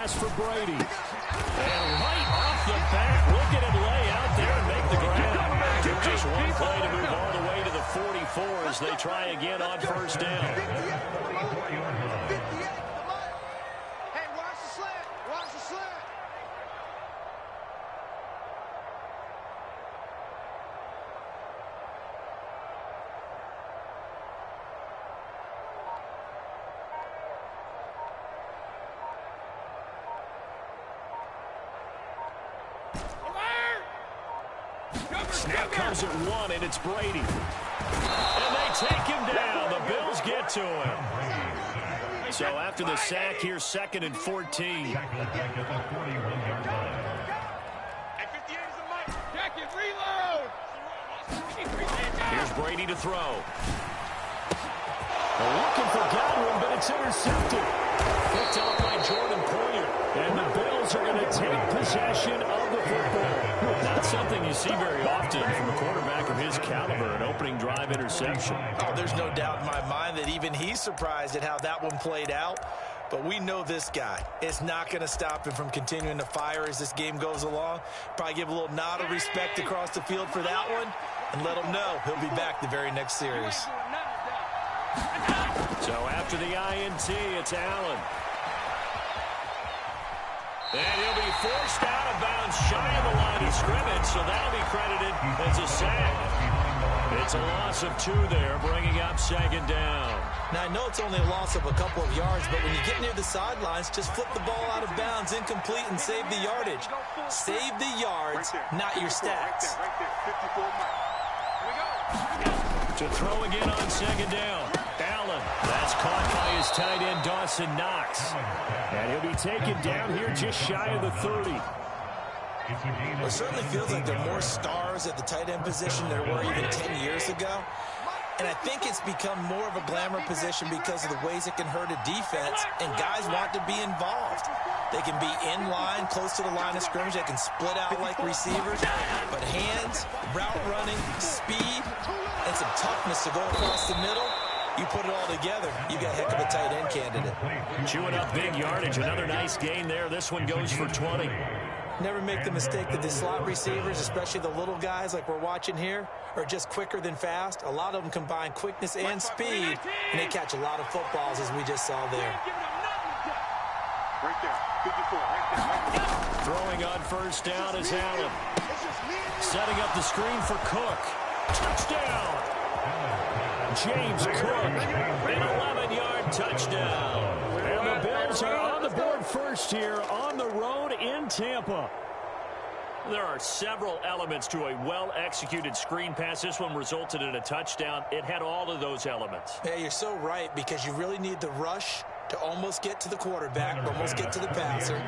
Pass for Brady. And right off the bat, look at him lay out there and make the grab. Took just one play to move all the way to the 44 as they try again on first down. Hey, watch the slant. Watch the slant. Snap comes at one, and it's Brady. And they take him down. The Bills get to him. So after the sack, here's 2nd and 14. Here's Brady to throw. Looking for Godwin, but it's intercepted. Picked up by Jordan Poyer. And the Bills are going to take possession of the football. Not something you see very often from a quarterback of his caliber, an opening drive interception. Oh, there's no doubt in my mind that even he's surprised at how that one played out. But we know this guy is not going to stop him from continuing to fire as this game goes along. Probably give a little nod of respect across the field for that one and let him know he'll be back the very next series. So after the INT, it's Allen. And he'll be forced out of bounds shy of the line of scrimmage, so that'll be credited as a sack. It's a loss of 2 there, bringing up 2nd down. Now, I know it's only a loss of a couple of yards, but when you get near the sidelines, just flip the ball out of bounds, incomplete, and save the yardage. Save the yards, not your stats. To throw again on 2nd down. Allen. That's caught by his tight end, Dawson Knox. And he'll be taken down here just shy of the 30. Well, it certainly feels like there are more stars at the tight end position than there were even 10 years ago. And I think it's become more of a glamour position because of the ways it can hurt a defense, and guys want to be involved. They can be in line, close to the line of scrimmage. They can split out like receivers. But hands, route running, speed, and some toughness to go across the middle, you put it all together, you got a heck of a tight end candidate. Chewing up big yardage. Another nice gain there. This one goes for 20. Never make the mistake that the slot receivers, especially the little guys like we're watching here, are just quicker than fast. A lot of them combine quickness and speed, and they catch a lot of footballs, as we just saw there. Right there, 54, right there. Throwing on first down is Allen. Setting up the screen for Cook. Touchdown! James Cook, an 11-yard touchdown. And the Bills are on the board first here on the road in Tampa. There are several elements to a well-executed screen pass. This one resulted in a touchdown. It had all of those elements. Yeah, you're so right, because you really need the rush to almost get to the quarterback, almost get to the passer.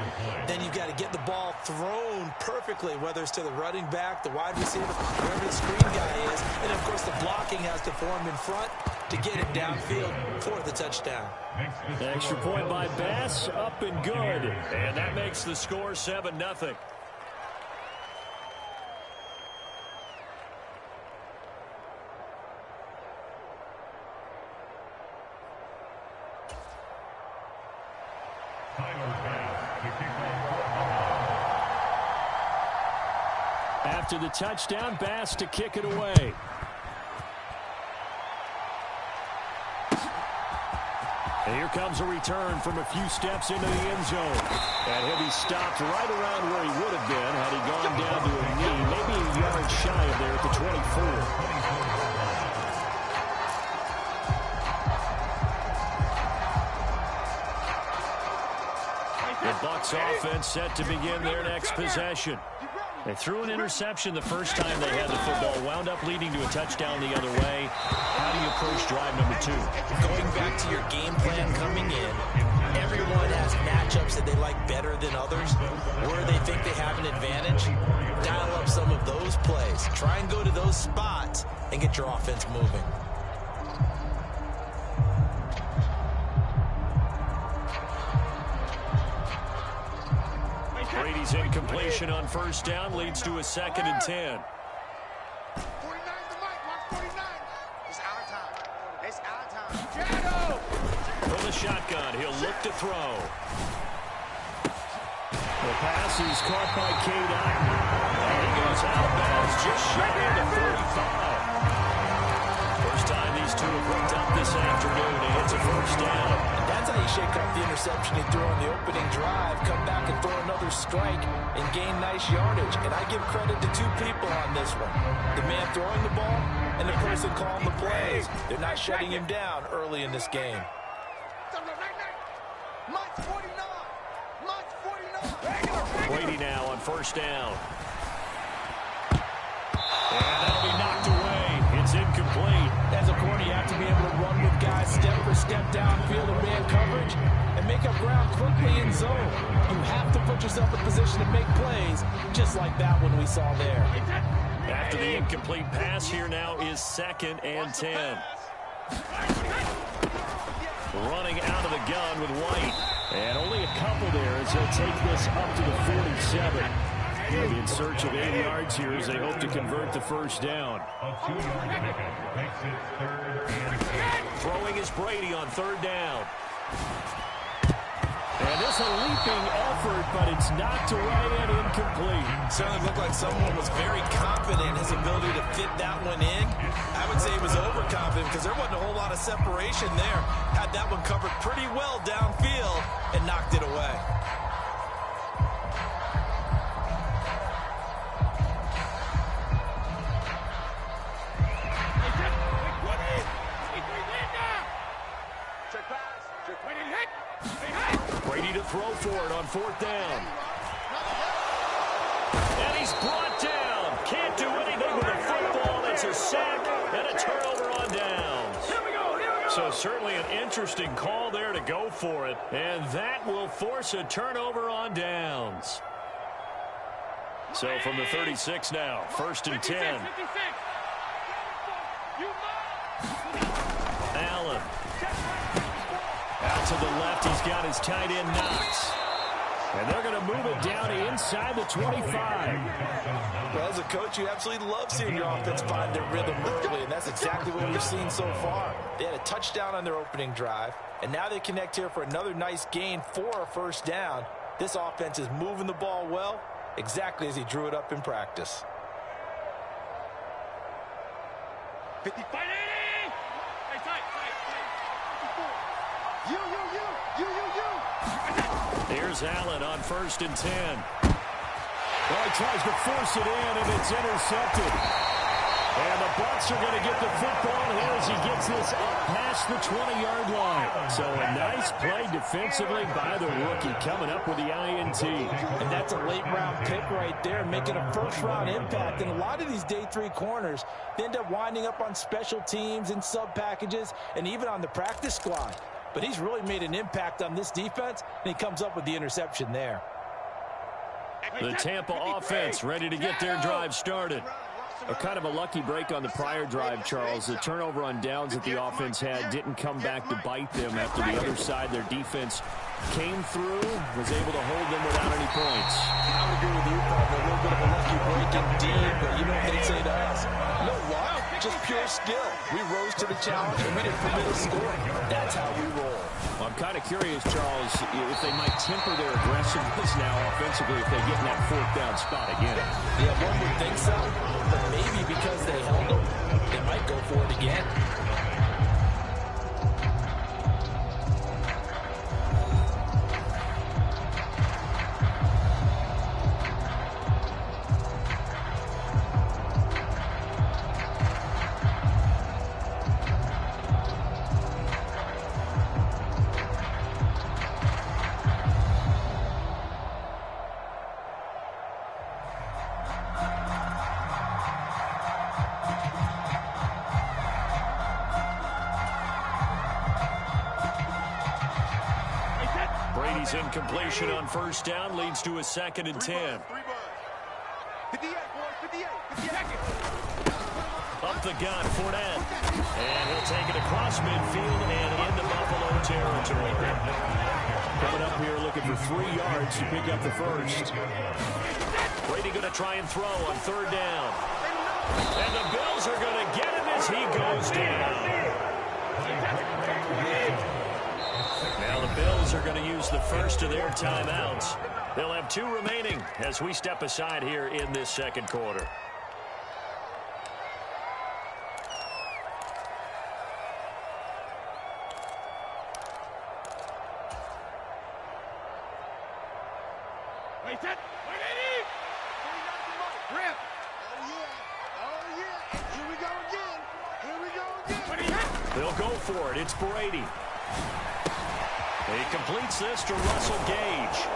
Then you've got to get the ball thrown perfectly, whether it's to the running back, the wide receiver, wherever the screen guy is. And, of course, the blocking has to form in front to get it downfield for the touchdown. Extra point by Bass, up and good. And that makes the score 7-0. After the touchdown, Bass to kick it away. And here comes a return from a few steps into the end zone. And he'll be stopped right around where he would have been had he gone down to a knee, maybe a yard shy of there at the 24. The Bucs offense set to begin their next possession. They threw an interception the first time they had the football, wound up leading to a touchdown the other way. How do you approach drive number 2? Going back to your game plan coming in, everyone has matchups that they like better than others, where they think they have an advantage. Dial up some of those plays. Try and go to those spots and get your offense moving. Brady's incompletion on first down leads to a 2nd and 10. 49 the mic, mark 49. It's our time. It's our time. Shadow! From the shotgun, he'll look to throw. The pass is caught by Cade Otton. And he goes out of bounds just shy of the 45. First time these two have hooked up this afternoon. He hits a first down. And that's how you shake up the interception he threw on the opening drive, come back and throw another strike and gain nice yardage. And I give credit to two people on this one. The man throwing the ball and the person calling the plays. They're not shutting him down early in this game. Brady now on first down. And that'll be knocked away. It's incomplete. As a corner, you have to be able to run with guys step for step downfield in man coverage and make up ground quickly in zone. You have to put yourself in position to make plays, just like that one we saw there. After the incomplete pass, here now is 2nd and 10. Running out of the gun with White. And only a couple there as they'll take this up to the 47. They'll be in search of 8 yards here as they hope to convert the first down. Throwing is Brady on 3rd down. And this a leaping effort, but it's knocked away and incomplete. Certainly looked like someone was very confident in his ability to fit that one in. I would say he was overconfident because there wasn't a whole lot of separation there. Had that one covered pretty well downfield and knocked it away. Brady to throw for it on 4th down. And he's brought down. Can't do anything with the football. It's a sack and a turnover on downs. So certainly an interesting call there to go for it. And that will force a turnover on downs. So from the 36 now, 1st and 10. Allen. Out to the left, he's got his tight end Knox. And they're going to move it down to inside the 25. Well, as a coach, you absolutely love seeing your offense find their rhythm early, and that's exactly what we've seen so far. They had a touchdown on their opening drive, and now they connect here for another nice gain for a first down. This offense is moving the ball well, exactly as he drew it up in practice. 55. Here's Allen on 1st and 10. Well, he tries to force it in, and it's intercepted. And the Bucs are going to get the football here as he gets this up past the 20-yard line. So a nice play defensively by the rookie, coming up with the INT. And that's a late-round pick right there, making a first-round impact. And a lot of these day 3 corners, they end up winding up on special teams and sub-packages and even on the practice squad. But he's really made an impact on this defense, and he comes up with the interception there. The Tampa offense ready to get their drive started. A kind of a lucky break on the prior drive, Charles. The turnover on downs that the offense had didn't come back to bite them after the other side. Their defense came through, was able to hold them without any points. I would agree with you, probably a little bit of a lucky break indeed, but you know what they'd say to us? No luck, just pure skill. We rose to the challenge, and we didn't permit a score. That's how we roll. Well, I'm kind of curious, Charles, if they might temper their aggressiveness now offensively if they get in that 4th down spot again. Yeah, one would think so, but maybe because they held them, they might go for it again. Incompletion on 1st down leads to a 2nd and 10. Up the gun, Fournette. And he'll take it across midfield and into Buffalo territory. Coming up here looking for 3 yards to pick up the first. Brady going to try and throw on 3rd down. And the Bills are going to get him as he goes down. Now the Bills are going to use the first of their timeouts. They'll have 2 remaining as we step aside here in this second quarter. Wait, that. Rip. Oh, yeah. And here we go again. They'll go for it. It's Brady. He completes this to Russell Gage.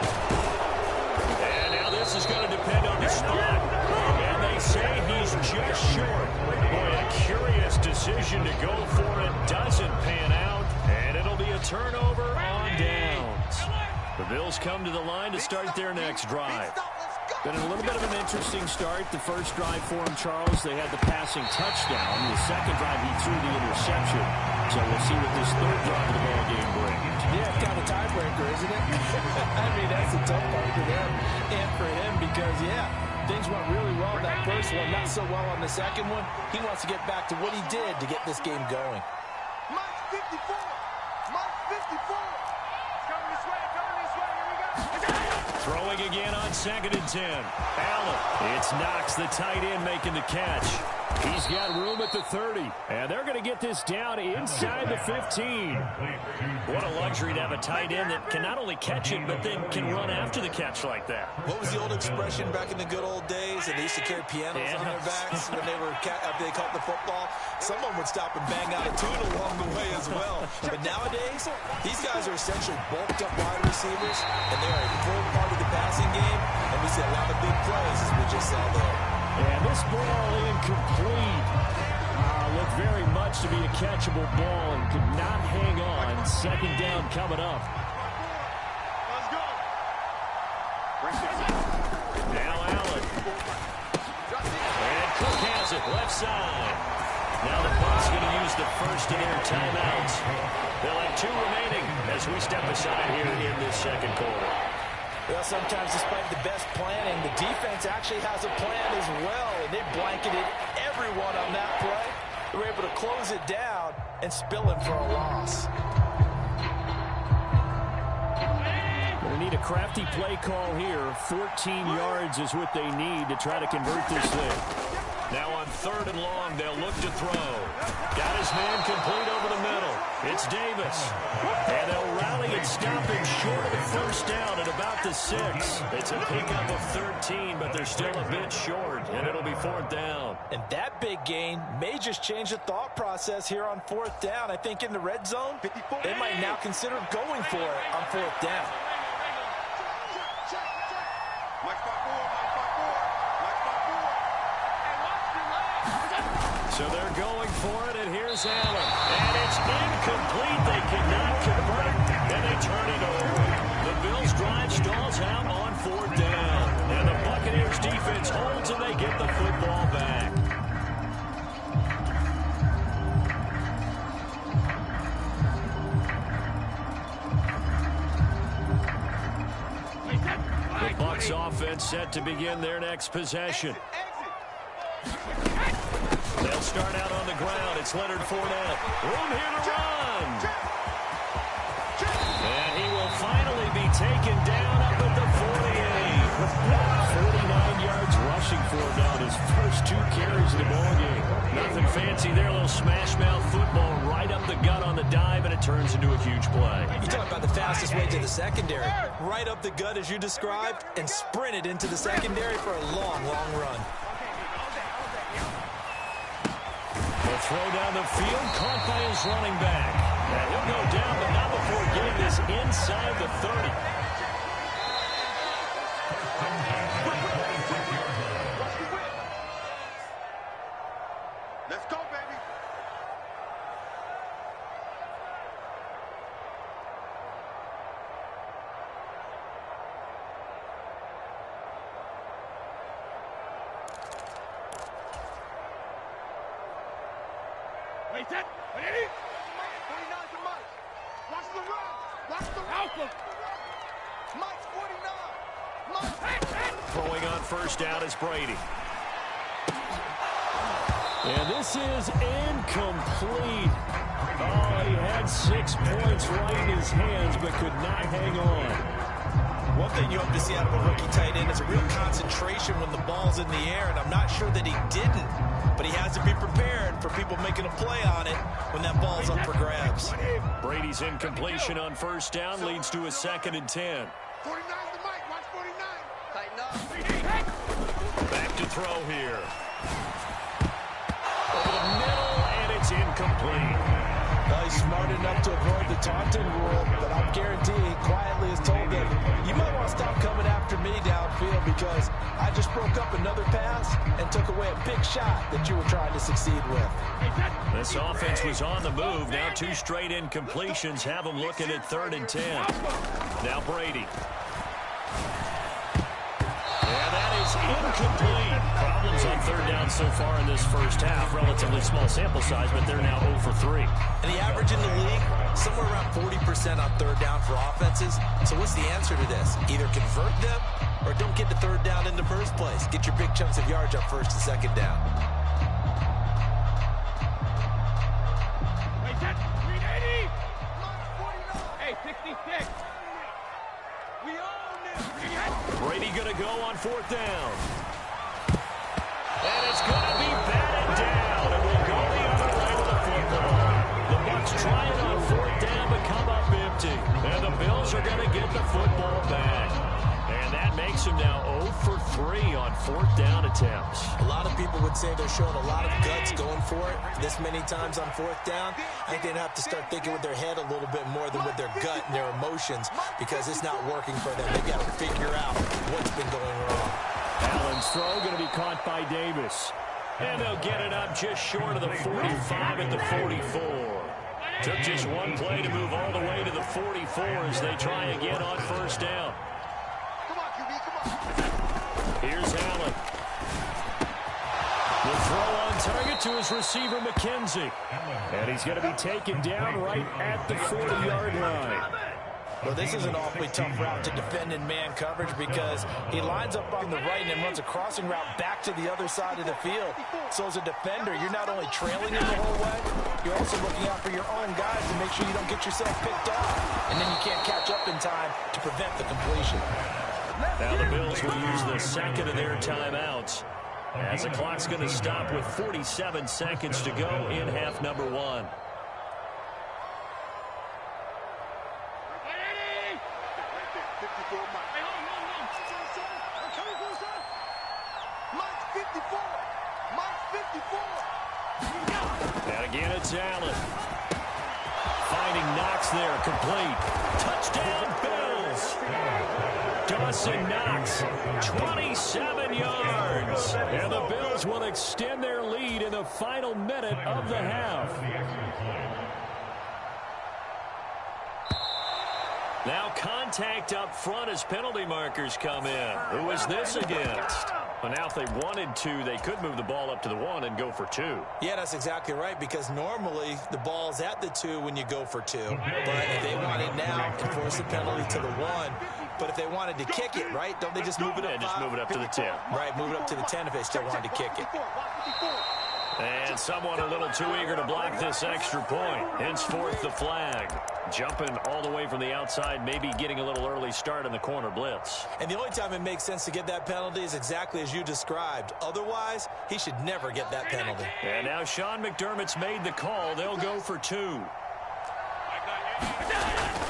And now this is going to depend on the spot. And they say he's just short. Boy, a curious decision to go for it. Doesn't pan out. And it'll be a turnover on downs. The Bills come to the line to start their next drive. Been a little bit of an interesting start. The first drive for him, Charles, they had the passing touchdown. The second drive, he threw the interception. So we'll see what this third drive of the ball game brings. Yeah, it's kind of a tiebreaker, isn't it? I mean, that's a tough part for them and for him because, yeah, things went really well that first one, not so well on the second one. He wants to get back to what he did to get this game going. Mike 54. Mike 54. Coming this way. Here we go. Throwing again on 2nd and 10. Allen. It's Knox, the tight end, making the catch. He's got room at the 30. And they're going to get this down inside the 15. What a luxury to have a tight end that can not only catch it, but then can run after the catch like that. What was the old expression back in the good old days? And they used to carry pianos on their backs when they caught the football. Someone would stop and bang out a tune along the way as well. But nowadays, these guys are essentially bulked up wide receivers, and they are a full part of the passing game. And we see a lot of big plays, as we just saw there. And this ball incomplete. Looked very much to be a catchable ball and could not hang on. 2nd down coming up. Let's go. Now Allen. And Cook has it left side. Now the Bucs going to use the first of their timeouts. They'll have 2 remaining as we step aside here in this second quarter. Well, sometimes despite the best planning, the defense actually has a plan as well, and they blanketed everyone on that play. They were able to close it down and spill him for a loss. They need a crafty play call here. 14 yards is what they need to try to convert this thing. Now on 3rd and long, they'll look to throw. Got his man complete over the middle. It's Davis. And they'll rally and stop him short of the first down at about the 6. It's a pickup of 13, but they're still a bit short, and it'll be 4th down. And that big gain may just change the thought process here on 4th down. I think in the red zone, they might now consider going for it on 4th down. So they're going for it, and here's Allen. And it's incomplete. They cannot convert, and they turn it over. The Bills' drive stalls out on 4th down. And the Buccaneers' defense holds, and they get the football back. The Bucs' offense set to begin their next possession. They'll start out on the ground. It's Leonard Fournette. Room here to run. And he will finally be taken down up at the 48. 49 yards rushing for him now. His first 2 carries of the ballgame. Nothing fancy there. A little smash-mouth football right up the gut on the dive, and it turns into a huge play. You talk about the fastest way to the secondary. Right up the gut, as you described, and sprinted into the secondary for a long, long run. Throw down the field, caught by his running back. And he'll go down, but not before getting this inside the 30. Let's go, baby. Wait, that. Ready? 49 to Mike. Watch the run. Watch the run. Mike's 49. Mike. Throwing on first down is Brady. And this is incomplete. Oh, he had 6 points right in his hands, but could not hang on. One thing you hope to see out of a rookie tight end is a real concentration when the ball's in the air, and I'm not sure that he didn't, but he has to be prepared for people making a play on it when that ball's up for grabs. Brady's incompletion on first down leads to a 2nd and 10. 49's the mic. Watch 49. Tighten up. Back to throw here. Over the middle, and it's incomplete. Well, he's smart enough to avoid the taunting rule, but I'm guaranteeing he quietly has told them, you might want to stop coming after me downfield because I just broke up another pass and took away a big shot that you were trying to succeed with. This offense was on the move. Now 2 straight incompletions have them looking at 3rd and 10. Now Brady. And that is incomplete. Problems on 3rd down so far in this first half. Relatively small sample size, but they're now 0 for 3. And the average in the league, somewhere around 40% on 3rd down for offenses. So what's the answer to this? Either convert them or don't get to 3rd down in the first place. Get your big chunks of yards up 1st and 2nd down. Hey, 66. We own this. Brady going to go on 4th down. And it's going to be batted down. And we'll go the other way with the football. The Bucs trying on 4th down but come up empty. And the Bills are going to get the football back. And that makes them now 0 for 3 on 4th down attempts. A lot of people would say they're showing a lot of guts going for it this many times on 4th down. I think they'd have to start thinking with their head a little bit more than with their gut and their emotions because it's not working for them. They've got to figure out what's been going wrong. Allen's throw going to be caught by Davis. And they'll get it up just short of the 45 at the 44. Took just one play to move all the way to the 44 as they try again on 1st down. Come on, QB, come on. Here's Allen. The throw on target to his receiver, McKenzie. And he's going to be taken down right at the 40-yard line. Well, this is an awfully tough route to defend in man coverage because he lines up on the right and then runs a crossing route back to the other side of the field. So as a defender, you're not only trailing him the whole way, you're also looking out for your own guys to make sure you don't get yourself picked off. And then you can't catch up in time to prevent the completion. Now the Bills will use the 2nd of their timeouts as the clock's going to stop with 47 seconds to go in half number 1. And again, it's Allen. Finding Knox there, complete. Touchdown, Bills. Dawson Knox, 27 yards. And the Bills will extend their lead in the final minute of the half. Now contact up front as penalty markers come in. Who is this against? Well, now if they wanted to, they could move the ball up to the 1 and go for 2. Yeah, that's exactly right, because normally the ball's at the 2 when you go for 2. But if they want it now, enforce the penalty to the 1. But if they wanted to kick it, right, don't they just move it up? Yeah, just move it up to the 10. Right, move it up to the 10 if they still wanted to kick it. And someone a little too eager to block this extra point. Henceforth the flag. Jumping all the way from the outside, maybe getting a little early start in the corner blitz. And the only time it makes sense to get that penalty is exactly as you described. Otherwise, he should never get that penalty. And now Sean McDermott's made the call. They'll go for 2.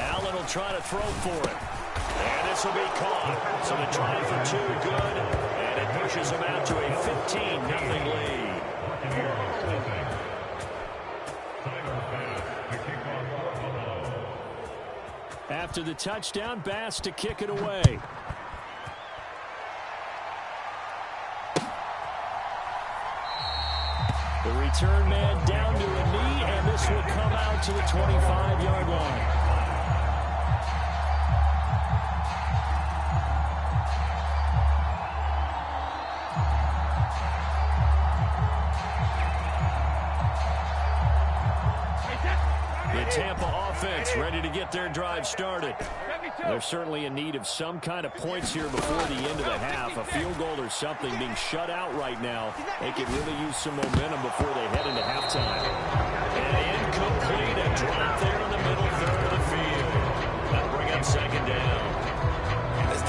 Allen will try to throw for it. And this will be caught. So the try for 2 good. And it pushes him out to a 15-0 lead. After the touchdown, Bass to kick it away. The return man down to a knee, and this will come out to the 25-yard line. Tampa offense ready to get their drive started. They're certainly in need of some kind of points here before the end of the half. A field goal or something. Being shut out right now, they could really use some momentum before they head into halftime. And incomplete. A drop there in the middle third of the field. That'll bring up 2nd down. As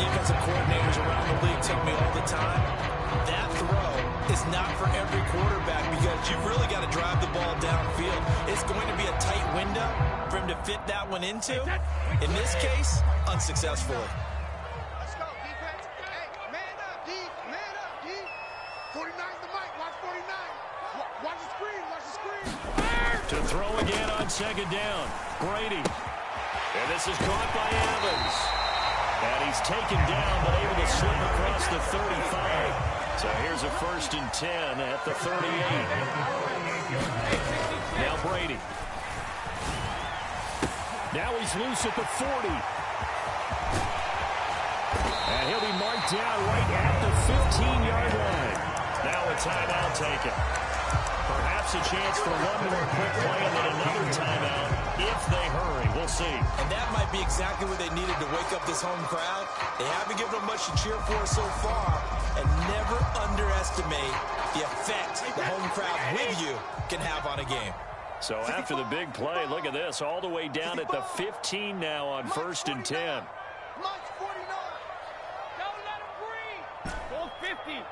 It's not for every quarterback because you've really got to drive the ball downfield. It's going to be a tight window for him to fit that one into. In this case, unsuccessfully. Let's go, defense. Hey, man up, D. Man up, D. 49's the mic. Watch 49. Watch the screen. Watch the screen. To throw again on second down. Brady. And this is caught by Evans. And he's taken down, but able to slip across the 35. So here's a 1st and 10 at the 38. Now Brady. Now he's loose at the 40. And he'll be marked down right at the 15-yard line. Now a timeout taken. Perhaps a chance for one more quick play and then another timeout if they hurry. We'll see. And that might be exactly what they needed to wake up this home crowd. They haven't given them much to cheer for so far. And never underestimate the effect the home crowd with you can have on a game. So after the big play, look at this. All the way down at the 15 now on 1st and 10. Mike's 49. Don't let him breathe. Goal 50.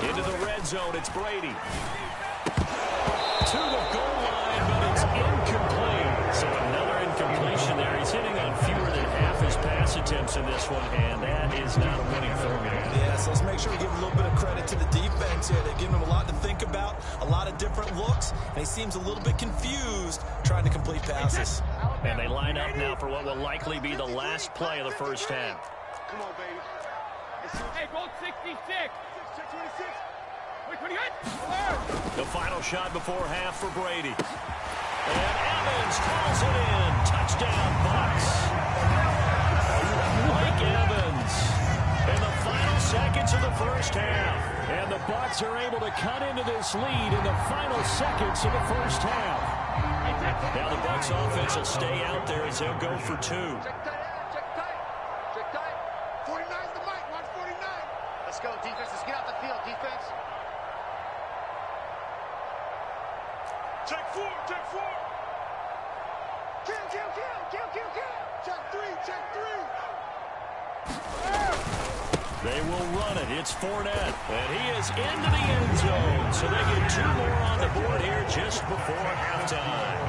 Into the red zone, it's Brady. To the goal line, but it's incomplete. So another incompletion there. He's hitting on fewer than half his pass attempts in this one, and that is not a winning formula. Yeah, so let's make sure we give a little bit of credit to the defense here. They've given him a lot to think about, a lot of different looks, and he seems a little bit confused trying to complete passes. And they line up now for what will likely be the last play of the first half. Come on, baby. Hey, goal 66. Check 26. Wait, 28. The final shot before half for Brady. And Evans calls it in. Touchdown, Bucs. Mike Evans in the final seconds of the first half. And the Bucs are able to cut into this lead in the final seconds of the first half. Now the Bucs offense will stay out there as they'll go for 2. Check tight. Check tight. Check tight. 49's the mic. Watch 49. Let's go, defense. Let's get out the field, defense. Check 4. Check 4. Kill, kill, kill. Kill, kill, kill. Check 3. Check 3. They will run it. It's Fournette. And he is into the end zone. So they get 2 more on the board here just before halftime.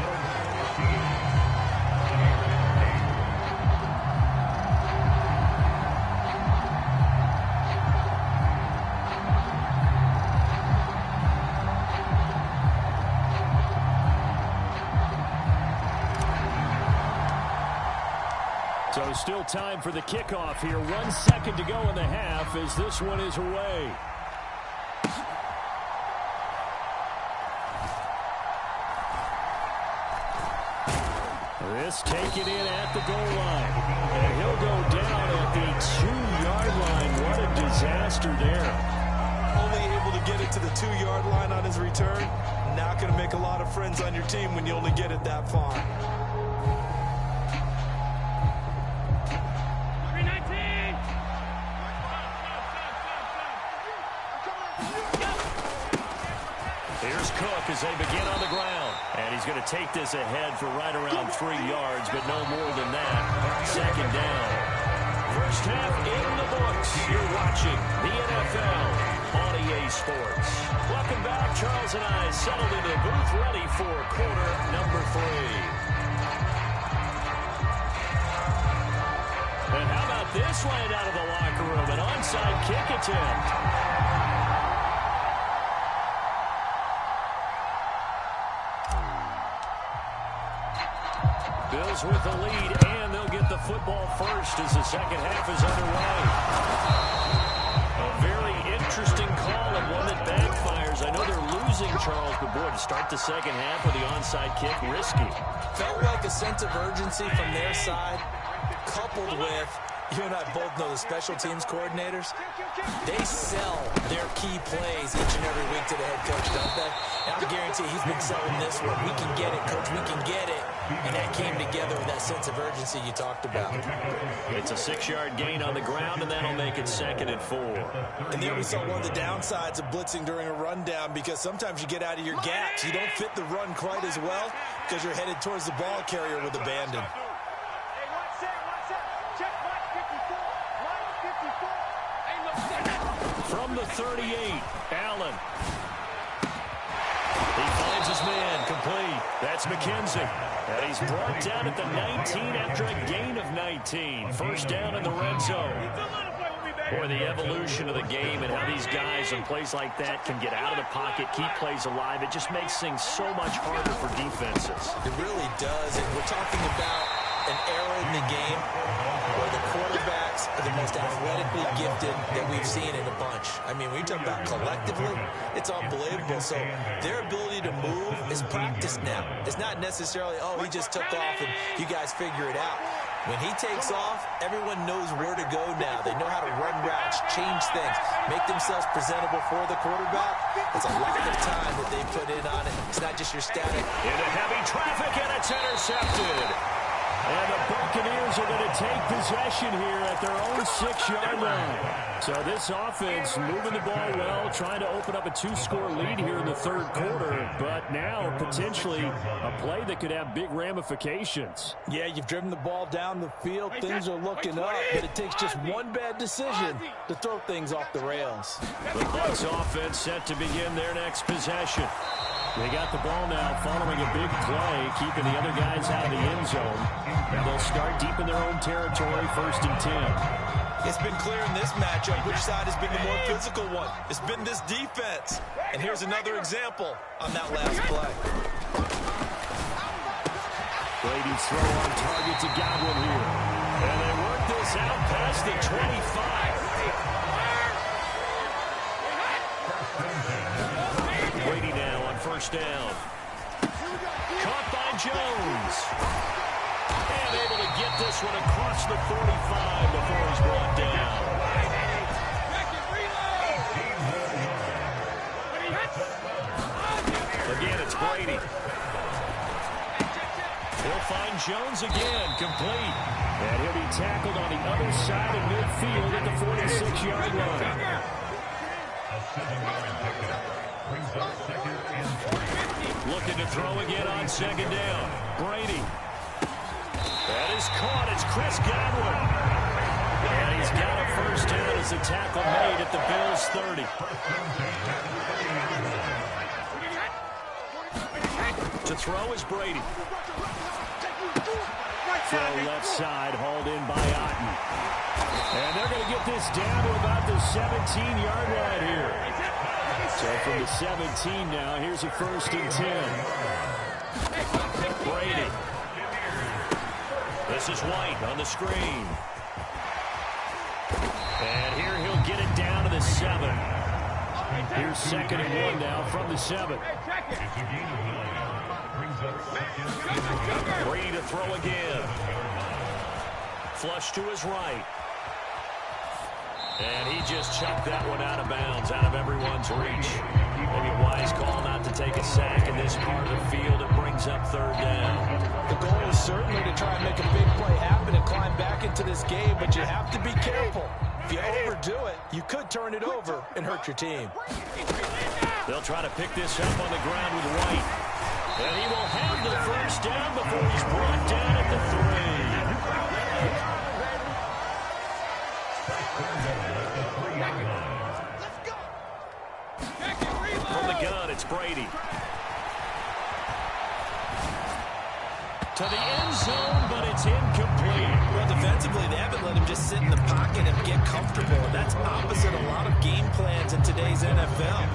So still time for the kickoff here. 1 second to go in the half as this one is away. This taken in at the goal line. And he'll go down at the 2-yard line. What a disaster there. Only able to get it to the 2-yard line on his return. Not going to make a lot of friends on your team when you only get it that far. Here's Cook as they begin on the ground. And he's going to take this ahead for right around 3 yards, but no more than that. Second down. First half in the books. You're watching the NFL on EA Sports. Welcome back. Charles and I settled into the booth ready for quarter number 3. And how about this right out of the locker room? An onside kick attempt. Bills with the lead, and they'll get the football first as the second half is underway. A very interesting call and one that backfires. I know they're losing, Charles, but boy, to start the second half with the onside kick, risky. Felt like a sense of urgency from their side, coupled with, you and I both know the special teams coordinators, they sell their key plays each and every week to the head coach, don't they? And I guarantee he's been selling this one. We can get it, coach, we can get it. And that came together with that sense of urgency you talked about. It's a 6-yard gain on the ground, and that'll make it 2nd and 4. And there we saw one of the downsides of blitzing during a rundown, because sometimes you get out of your gaps. You don't fit the run quite as well because you're headed towards the ball carrier with abandon. Hey, one sec. Check Mike 54. Mike 54. Hey, look. From from the 38, Allen. He finds his man, complete. That's McKenzie. And he's brought down at the 19 after a gain of 19. First down in the red zone. Boy, the evolution of the game and how these guys in plays like that can get out of the pocket, keep plays alive, it just makes things so much harder for defenses. It really does, and we're talking about an era in the game where the quarterbacks are the most athletically gifted that we've seen in a bunch. I mean, when you talk about collectively, it's unbelievable. So their ability to move is practiced now. It's not necessarily, oh, he just took off and you guys figure it out. When he takes off, everyone knows where to go now. They know how to run routes, change things, make themselves presentable for the quarterback. It's a lot of time that they put in on it. It's not just your static. Into heavy traffic, and it's intercepted. And the Buccaneers are going to take possession here at their own 6-yard line. So this offense moving the ball well, trying to open up a 2-score lead here in the third quarter. But now potentially a play that could have big ramifications. Yeah, you've driven the ball down the field. Things are looking up, but it takes just one bad decision to throw things off the rails. The Bucs offense set to begin their next possession. They got the ball now following a big play, keeping the other guys out of the end zone. Now they'll start deep in their own territory, 1st and 10. It's been clear in this matchup which side has been the more physical one. It's been this defense. And here's another example on that last play. Brady's throw on target to Godwin here. And they work this out past the 25. Brady now on 1st down. Caught by Jones. And able to get this one across the 45 before he's brought down. Again, it's Brady. He'll find Jones again, complete. And he'll be tackled on the other side of midfield at the 46-yard line. Looking to throw again on 2nd down. Brady. That is caught. It's Chris Godwin. And he's got a 1st down as the tackle made at the Bills' 30. To throw is Brady. Throw left side, hauled in by Otten. And they're going to get this down to about the 17-yard line here. So from the 17 now, here's a 1st and 10. Brady. This is White on the screen. And here he'll get it down to the 7. Here's 2nd and 1 now from the 7. Brady to throw again. Flush to his right. And he just chucked that one out of bounds, out of everyone's reach. Maybe a wise call not to take a sack in this part of the field. It brings up 3rd down. The goal is certainly to try and make a big play happen and climb back into this game, but you have to be careful. If you overdo it, you could turn it over and hurt your team. They'll try to pick this up on the ground with White. And he will have the 1st down before he's brought down at the 3. From the gun, it's Brady. To the end zone, but it's incomplete. Well, defensively, they haven't let him just sit in the pocket and get comfortable. And that's opposite a lot of game plans in today's NFL.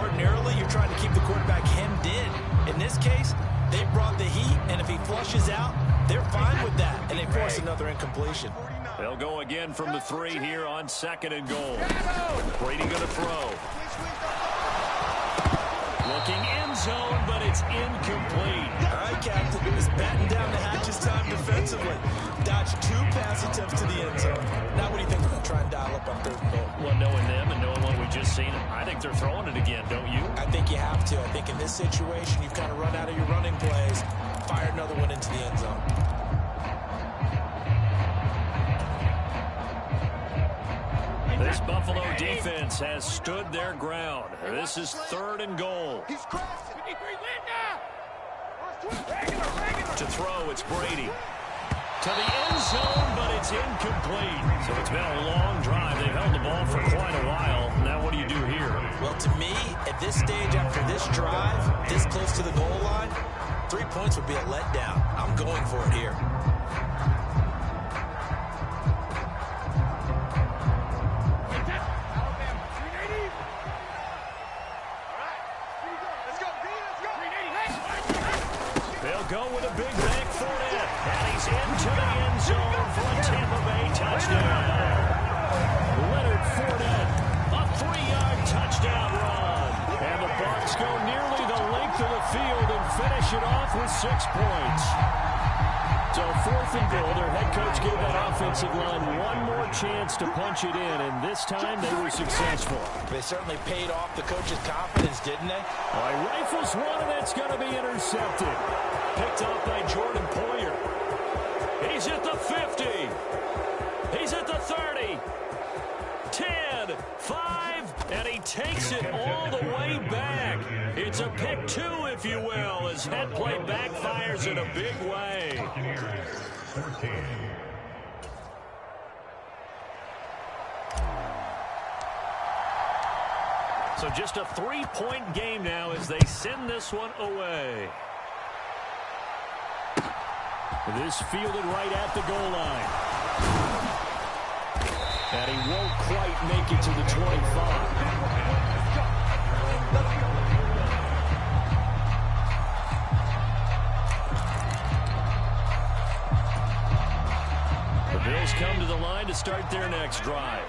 Ordinarily, you're trying to keep the quarterback hemmed in. In this case, they brought the heat, and if he flushes out, they're fine with that. And they force another incompletion. They'll go again from the 3 here on 2nd and goal. Brady going to throw. Looking end zone, but it's incomplete. All right, Captain. He's batting down the hatches time defensively. Dodged 2 pass attempts to the end zone. Now what do you think they're going to try and dial up on 3rd and goal? Well, knowing them and knowing what we just seen, I think they're throwing it again, don't you? I think you have to. I think in this situation, you've kind of run out of your running plays. Fire another one into the end zone. This Buffalo defense has stood their ground. This is 3rd and goal. To throw, it's Brady. to the end zone, but it's incomplete. So it's been a long drive. They've held the ball for quite a while. Now what do you do here? Well, to me, at this stage after this drive, this close to the goal line, 3 points would be a letdown. I'm going for it here. They'll go with a big bank Fournette, and he's into the end zone for a Tampa Bay touchdown. Leonard Fournette, a 3-yard touchdown run. And the Bucs go nearly the length of the field and finish it off with 6 points. So 4th and goal, their head coach gave that offensive line one more chance to punch it in, and this time they were successful. They certainly paid off the coach's confidence, didn't they? He rifles one, and it's going to be intercepted. Picked off by Jordan Poyer. He's at the 50. He's at the 30. 10, 5, and he takes it all the way back. It's a pick 2, if you will, as head play backfires in a big way. So just a 3-point game now as they send this one away. This fielded right at the goal line. And he won't quite make it to the 25. The Bills come to the line to start their next drive.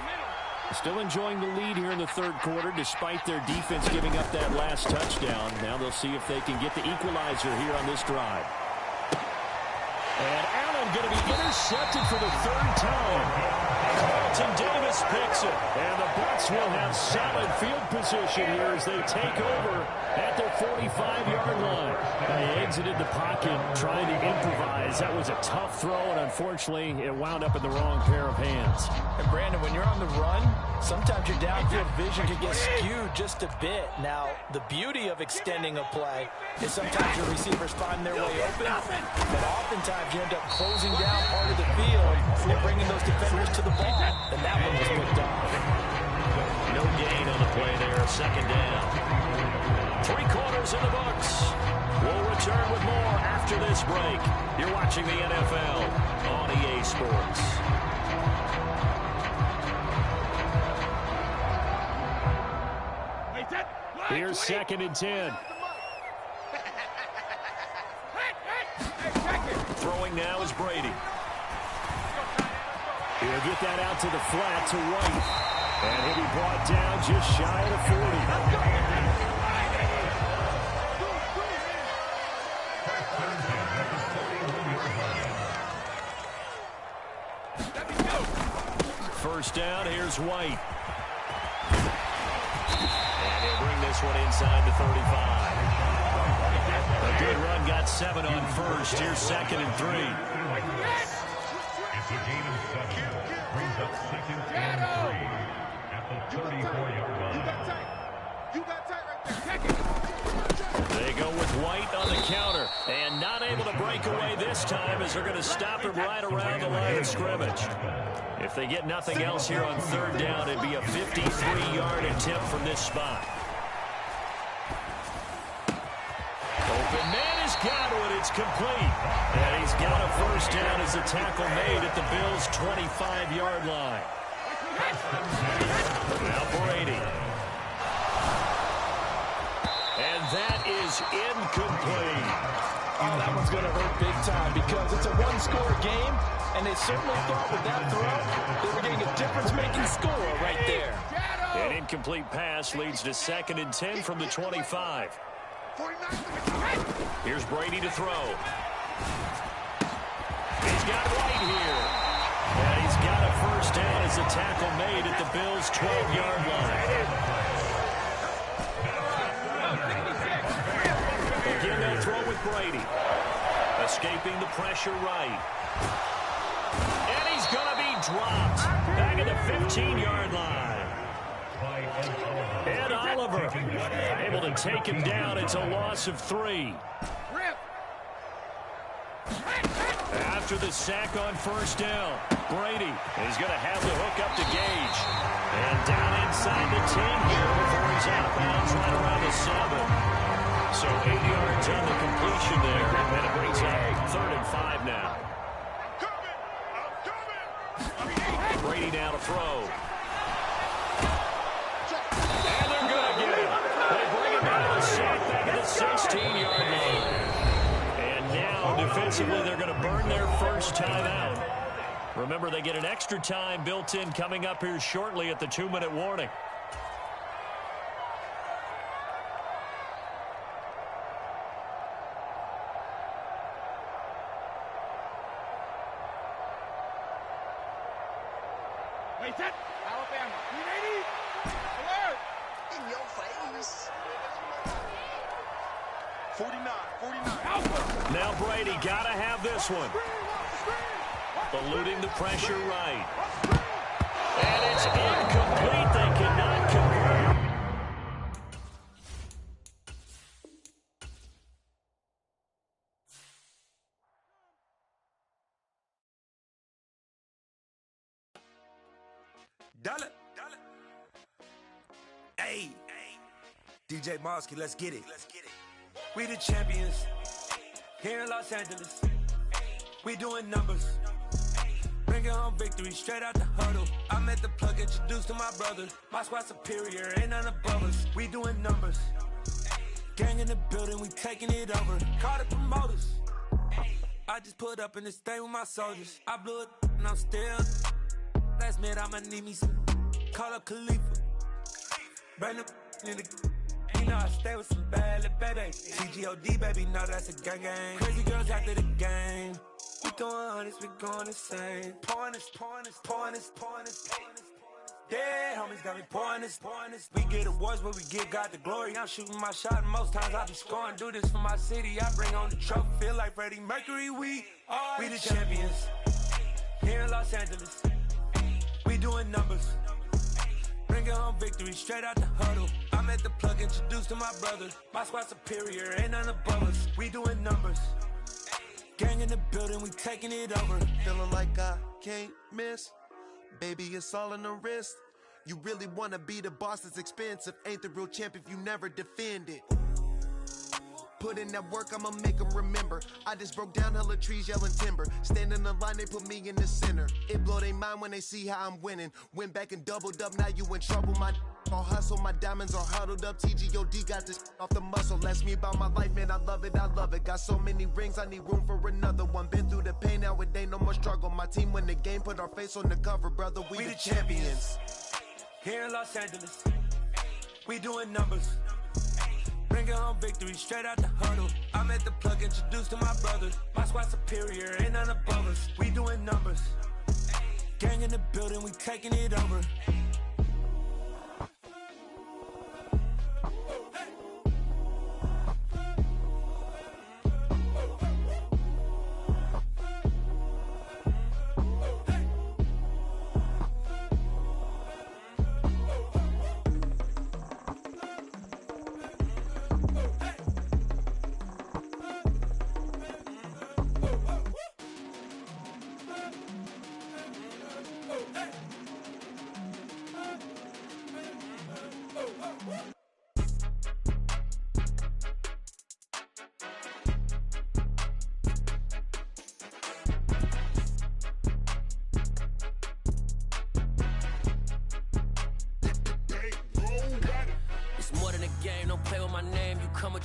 Still enjoying the lead here in the 3rd quarter despite their defense giving up that last touchdown. Now they'll see if they can get the equalizer here on this drive. And Allen going to be intercepted for the 3rd time. Carlton Davis picks it. And the Bucs will have solid field position here as they take over at their 45-yard line. They exited the pocket trying to improvise. That was a tough throw, and unfortunately, it wound up in the wrong pair of hands. And Brandon, when you're on the run, sometimes your downfield vision can get skewed just a bit. Now, the beauty of extending a play is sometimes your receivers find their way open, but oftentimes you end up closing down part of the field and bringing those defenders to the ball. And that one was picked off. No gain on the play there, 2nd down. 3 quarters in the books. We'll return with more after this break. You're watching the NFL on EA Sports. Here's 2nd and 10. Throwing now is Brady. He'll get that out to the flat to White. And he'll be brought down just shy of the 40. First down, here's White. And he'll bring this one inside the 35. A good run, got 7 on first. Here's 2nd and 3. It's a gain of 7. Brings up 2nd and 3 at the 34-yard line. You got tight right there. They go with White on the counter. And not able to break away this time as they're going to stop him right around the line of scrimmage. If they get nothing else here on 3rd down, it'd be a 53-yard attempt from this spot. Open man has got it. It's complete. And he's got a first down as the tackle made at the Bills' 25-yard line. Now Brady. And that is incomplete. Oh, that one's going to hurt big time because it's a one-score game, and they certainly thought with that throw they were getting a difference-making score right there. An incomplete pass leads to 2nd and 10 from the 25. Here's Brady to throw. He's got White here. And he's got a first down as the tackle made at the Bills' 12-yard line. Again, they'll throw with Brady. Escaping the pressure right. And he's going to be dropped. Back at the 15-yard line. Ed Oliver able to take him down. It's a loss of 3. After the sack on first down, Brady is going to have the hook up to Gage. And down inside the 10 here before he's out of bounds right around the 7. So 8 yards on the completion there. And it brings up 3rd and 5 now. Brady now to throw. And they're going to get him. They bring him down to the sack back at the 16-yard line. And now, defensively, they're going to burn their first timeout. Remember, they get an extra time built in coming up here shortly at the 2-minute warning. Wait, that Alabama. 380. Alert. In your face. 49. Now Brady got to have this one. Eluding the pressure right. And it's incomplete. They cannot convert. Dollar. Hey. DJ Mosky, let's get it. We the champions. Here in Los Angeles. We doing numbers. Bringing home victory straight out the huddle. I'm at the plug, introduced to my brother. My squad superior, ain't none above us. We doing numbers. Gang in the building, we taking it over. Call the promoters. I just put up in this thing with my soldiers. I blew it and I'm still. Last minute, I'ma need me some. Call up Khalifa. Brand new in the. You know I stay with some bad little baby. CGOD, baby, know that's a gang gang. Crazy girls after the game. We doing hundreds, we going insane. Pouring this. Yeah, homies got me pouring this. We get awards, but we give God the glory. I'm shooting my shot, and most times I be scoring. Do this for my city, I bring on the trophy. Feel like Freddie Mercury, we the champions. Here in Los Angeles, we doing numbers. Bringing home victory straight out the huddle. I'm at the plug, introduced to my brother. My squad superior, ain't none above us. We doing numbers. Gang in the building, we taking it over. Feeling like I can't miss. Baby, it's all in the wrist. You really wanna be the boss, it's expensive. Ain't the real champ if you never defend it. Put in that work, I'ma make them remember. I just broke down hella trees, yelling timber. Stand in the line, they put me in the center. It blow their mind when they see how I'm winning. Went back and doubled up, now you in trouble. My all hustle, my diamonds are huddled up. TGOD got this off the muscle. Ask me about my life, man, I love it. Got so many rings, I need room for another one. Been through the pain, now it ain't no more struggle. My team win the game, put our face on the cover, brother. We the champions. Here in Los Angeles, we doing numbers. Bringing home victory straight out the huddle. I'm at the plug, introduced to my brother. My squad superior, ain't none above us. We doing numbers. Gang in the building, we taking it over.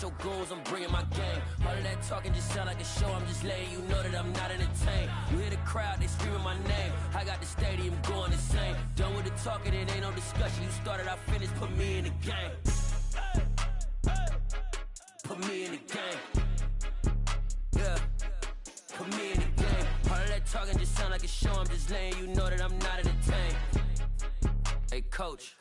Your goals, I'm bringing my game. All of that talking just sound like a show. I'm just letting you know that I'm not entertained. You hear the crowd, they screaming my name. I got the stadium going insane. Done with the talking, it ain't no discussion. You started, I finished, put me in the game. Put me in the game. Yeah, put me in the game. All of that talking just sound like a show. I'm just letting you know that I'm not entertained. Hey, coach.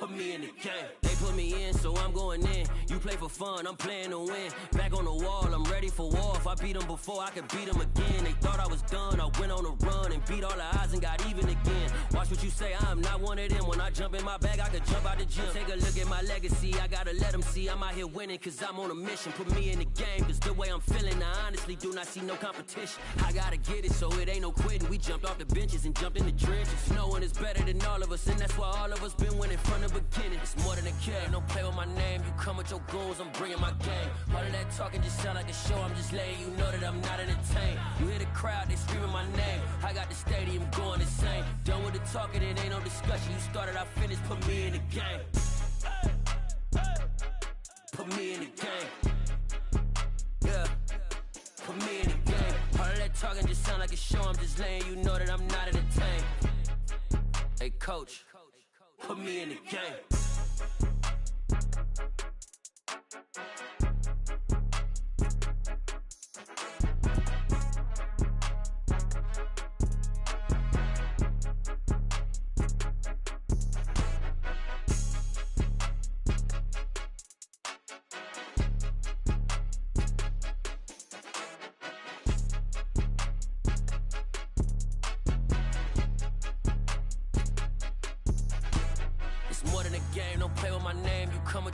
Put me in the game. They put me in, so I'm going in. You play for fun, I'm playing to win. Back on the wall, I'm ready for war. If I beat them before, I can beat them again. They thought I was done, I went on a run and beat all the odds and got even again. Watch me what you say, I'm not one of them. When I jump in my bag, I could jump out the gym. Take a look at my legacy, I gotta let them see I'm out here winning, cause I'm on a mission. Put me in the game, cause the way I'm feeling, I honestly do not see no competition. I gotta get it, so it ain't no quitting. We jumped off the benches and jumped in the trenches. No one is better than all of us, and that's why all of us been winning from the beginning. It's more than a game, don't play with my name. You come with your goons, I'm bringing my game. All of that talking just sound like a show, I'm just letting you know that I'm not entertained. You hear the crowd, they screaming my name. I got the stadium going insane. Done with the talking, it ain't no discussion. You started, I finished, put me in the game. Put me in the game. Yeah, put me in the game. All of that talking just sound like a show, I'm just letting you know that I'm not entertained. Hey coach, put me in the game.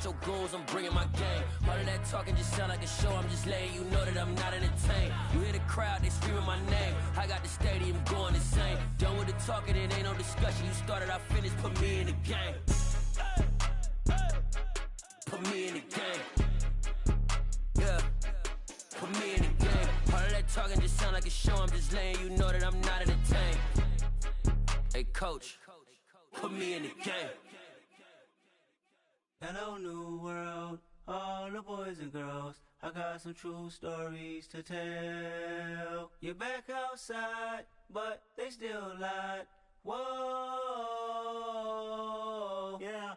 Your goons, I'm bringing my game. All of that talking just sound like a show, I'm just letting you know that I'm not entertained. You hear the crowd, they screaming my name. I got the stadium going insane. Done with the talking, it ain't no discussion. You started, I finished, put me in the game. Put me in the game. Yeah, put me in the game. All of that talking just sound like a show, I'm just letting you know that I'm not entertained. Hey coach, put me in the game. Hello, new world, all the boys and girls. I got some true stories to tell. You're back outside, but they still lied. Whoa, yeah.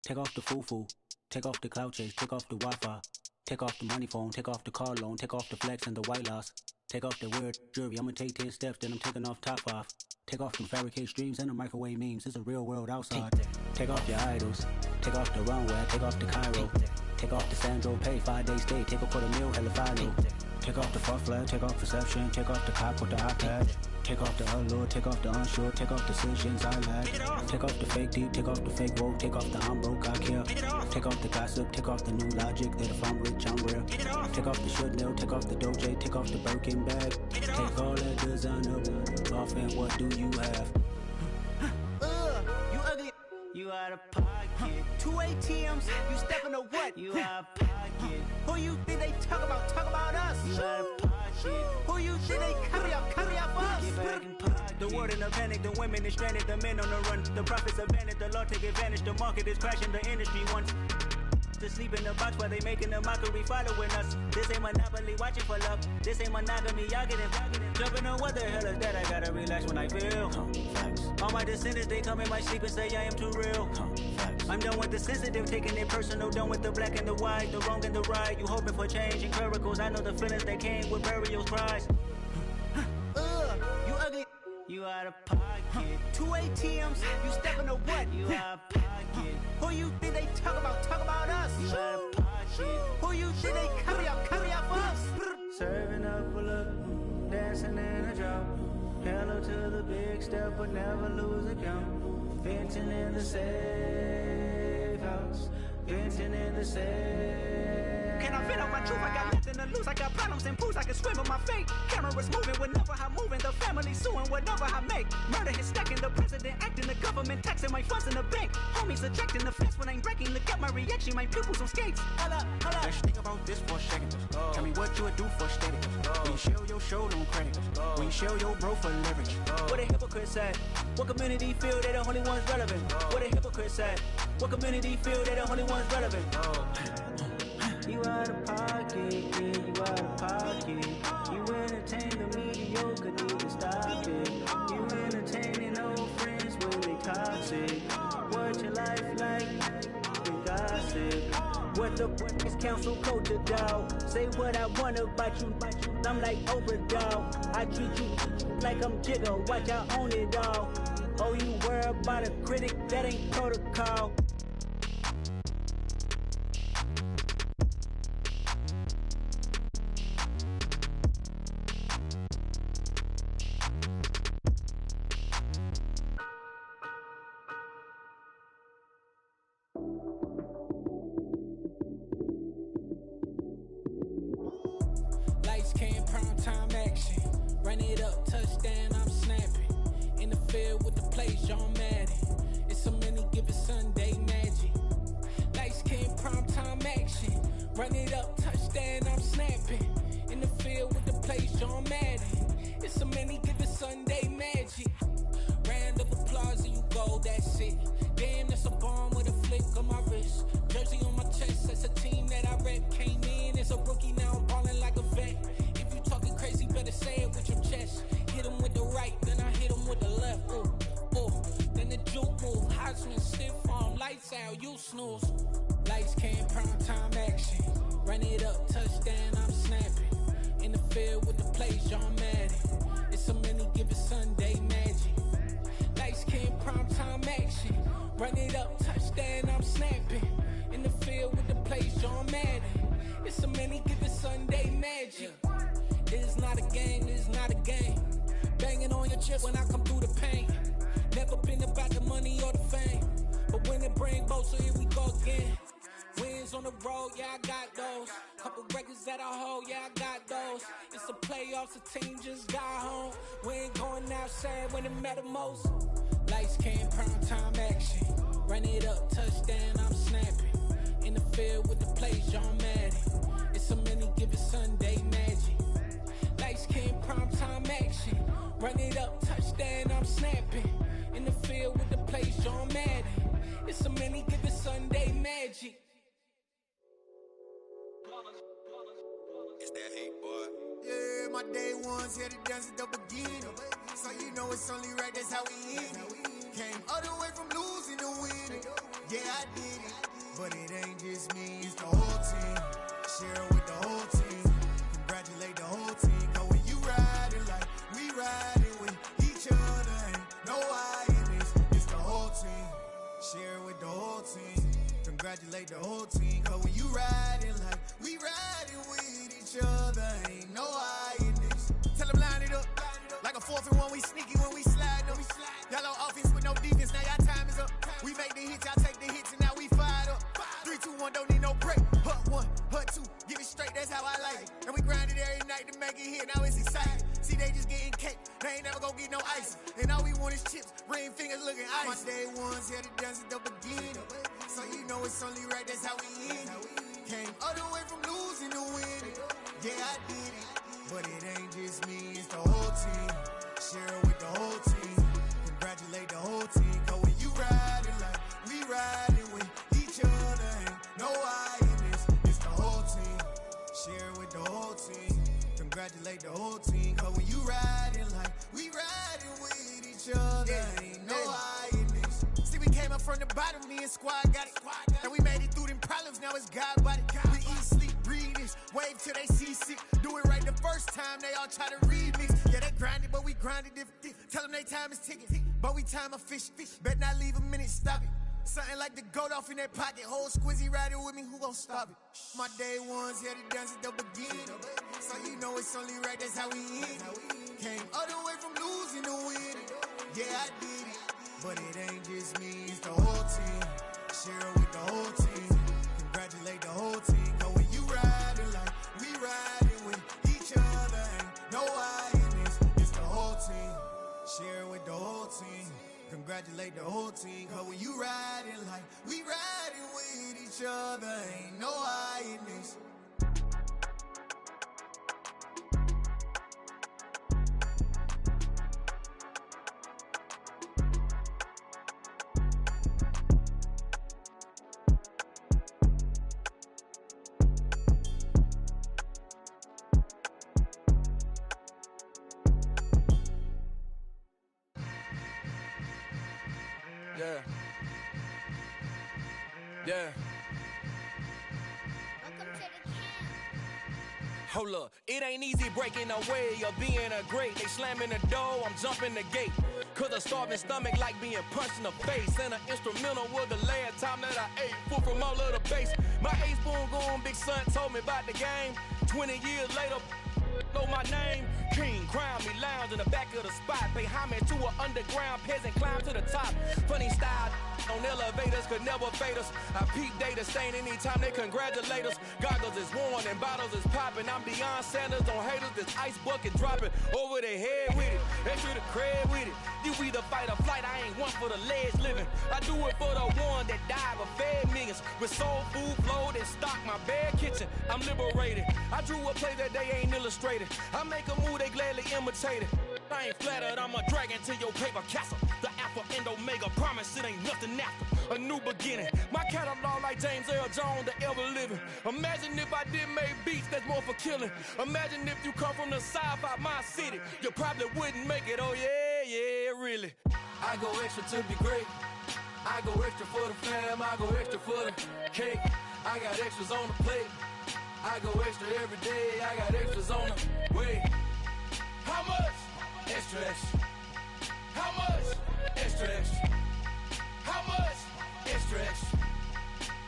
Take off the foo-foo, take off the cloud chase, take off the Wi-Fi. Take off the money phone, take off the car loan, take off the flex and the white loss. Take off the weird jewelry, I'ma take 10 steps, then I'm taking off top 5. Take off from fabricate streams and the microwave memes, it's a real world outside. Take off your idols, take off the runway, take off the Cairo. Take off the Sandro Pay, 5-day stay, take a $250,000, hella final. Take off the fuck flag, take off perception, take off the cop with the iPad. Take off the allure, take off the unsure, take off decisions I lack. Take off the fake deep, take off the fake woke, take off the I'm broke, I care. Take off the gossip, take off the new logic, that if I'm rich, I'm real. Take off the should know, take off the Doja, take off the Birkin bag. Take all that designer off and what do you have? You ugly, you out of pocket. 2 ATMs, you stepping to what? You out of pocket. Who you think they talk about us? You out of pocket. Who you think they carry up us? Get back in pocket. The world in a panic, the women is stranded, the men on the run. The profits abandoned, the law take advantage, the market is crashing, the industry wants to sleep in the box while they making a mockery following us. This ain't Monopoly, watching for love. This ain't monogamy, y'all getting jumping on what the hell is that? I gotta relax when I feel. All my descendants, they come in my sleep and say I am too real. I'm done with the sensitive, taking it personal. Done with the black and the white, the wrong and the right. You hoping for change and miracles. I know the feelings that came with burial cries. You ugly, you out of pocket. 2 ATMs, you stepping to what? You out of pocket. Who you think they talk about us? You out of pocket. Who you think they carry up us? Serving up a look, dancing in a drop. Hello to the big step, but never lose a count. Venting in the safe house. Venting in the safe. Can I vent out my truth? I got nothing to lose. I got problems and booze. I can swim with my fate. Cameras moving whenever I'm moving. The family suing whatever I make. Murder is stacking. The president acting. The government taxing my funds in the bank. Homies ejecting the fence when I'm breaking. Look at my reaction. My pupils on skates. Hold up. Let's think about this for a second. Tell me what you would do for steady. When you show your show, don't credit. When you show your bro for leverage. What a hypocrite said. What community feel they the only ones relevant? What a hypocrite said. What community feel they the only ones relevant? You out of pocket, yeah, you out of pocket. You entertain the mediocre, need to stop it. You entertaining old friends when they toxic. What your life like? They gossip. What the is council culture, dog? Say what I want about you. I'm like Oprah, dog. I treat you like I'm Jigga. Watch I own it all. Oh, you worry about a critic? That ain't protocol. Run it up, touchdown, I'm snapping. In the field with the play, John Madden. It's a many given Sunday magic. Light skin, primetime action. Run it up, touchdown, I'm snapping. In the field with the play, John Madden. It's a many given Sunday magic. Round of applause and you go, that's it. Damn, that's a bomb with a flick on my wrist. Jersey on my chest, that's a team that I rep. Came in as a rookie, now I'm ballin' like a vet. If you talking crazy, better say it with your chest. Hit him with the right, then I hit him with the left. Ooh, ooh. Then the juke move, Heisman, stiff arm, lights out, you snooze. Lights came, prime time action. Run it up, touchdown, I'm snapping. In the field with the play, John Madden. It's a many given Sunday magic. Lights came, prime time action. Run it up, touchdown, I'm snapping. In the field with the play, John Madden. It's a many given Sunday magic. It is not a game, it is not a game. Banging on your chip when I come through the pain. Never been about the money or the fame. But when it bring both, so here we go again. Wins on the road, yeah, I got those. Couple records that I hold, yeah, I got those. It's the playoffs, the team just got home. We ain't going outside when it matter most. Lights came, prime time action. Run it up, touchdown, I'm snapping. In the field with the play, John Madden. It's a many given Sunday magic. Lights came, prime time action. Run it up, touchdown, I'm snapping. In the field with the play, John Madden. It's a many given Sunday magic. It's that hate, boy. Yeah, my day ones here to dance at the beginning. So you know it's only right, that's how we end it. Came all the way from losing to winning. Yeah, I did it. But it ain't just me, it's the whole team. Share with the whole team. Congratulate the whole team. Cause when you riding like we riding with each other, ain't no I in this. It's the whole team. Share with the whole team. Congratulate the whole team. Cause when you riding like we riding with each other, ain't no I in this. Tell them line it up. Like a 4th and 1, we sneaky when we slide them. Y'all on offense with no defense, now y'all time is up. We make the hits, y'all take the hits, and now we fired up. 3, 2, 1, don't need no break. Hut 1, hut 2, give it straight, that's how I like it. And we grind it every night to make it hit, now it's exciting. See, they just getting cake, they ain't never gonna get no ice. And all we want is chips, ring fingers looking ice. My day ones here to dance at the beginning. So you know it's only right, that's how we end it. Came all the way from losing to winning. Yeah, I did it. But it ain't just me, it's the whole team. Share with the whole team. Congratulate the whole team. Cause when you riding like we riding with each other, ain't no I in this. It's the whole team. Share with the whole team. Congratulate the whole team. Cause when you riding like we riding with each other, ain't no I in this. See, we came up from the bottom, me and squad got it. And we made it through them problems, now it's God body. We eat, sleep, breathe this. Wave till they see sick. Do it right the first time, they all try to remix. Yeah, they grinded, but we grinded different. Tell them they time is ticking, but we time a fish. Bet not leave a minute, stop it. Something like the goat off in that pocket. Whole squizzy riding with me, who gon' stop it? My day ones here to dance at the beginning. So you know it's only right, that's how we end it. Came all the way from losing to winning. Yeah, I did it. But it ain't just me, it's the whole team. Share with the whole team. Congratulate the whole team. Cause when you riding like we riding with each other, ain't no I in this. It's the whole team. Share with the whole team. Congratulate the whole team. Cause when you riding like we riding with each other, ain't no I in this. Yeah. Hold up, it ain't easy breaking away or being a great. They slamming the door, I'm jumping the gate. Cause a starving stomach like being punched in the face. And an instrumental was the last time that I ate food from all of the bass. My A-spoon goon, big son told me about the game. 20 years later, know my name. King, crown me, lounge in the back of the spot. Pay homage to an underground peasant, climb to the top. Funny style, on elevators could never fade us. I peep data stain anytime they congratulate us. Goggles is worn and bottles is popping. I'm Deion Sanders on haters, this ice bucket dropping over their head with it. Extra the cred with it. You either fight or flight, I ain't one for the ledge living. I do it for the one that died but fed millions. With soul food flowed and stock my bad kitchen. I'm liberated. I drew a play that they ain't illustrated. I make a move, they gladly imitate it. I ain't flattered, I'm a dragon to your paper castle. The Alpha and Omega, promise it ain't nothing after. A new beginning. My catalog like James Earl Jones, the ever living. Imagine if I did make beats that's more for killing. Imagine if you come from the south out my city. You probably wouldn't make it, oh yeah, really. I go extra to be great. I go extra for the fam, I go extra for the cake. I got extras on the plate. I go extra every day, I got extras on the way. How much? Extra, extra. How much? Extra, extra. How much? Extra, extra.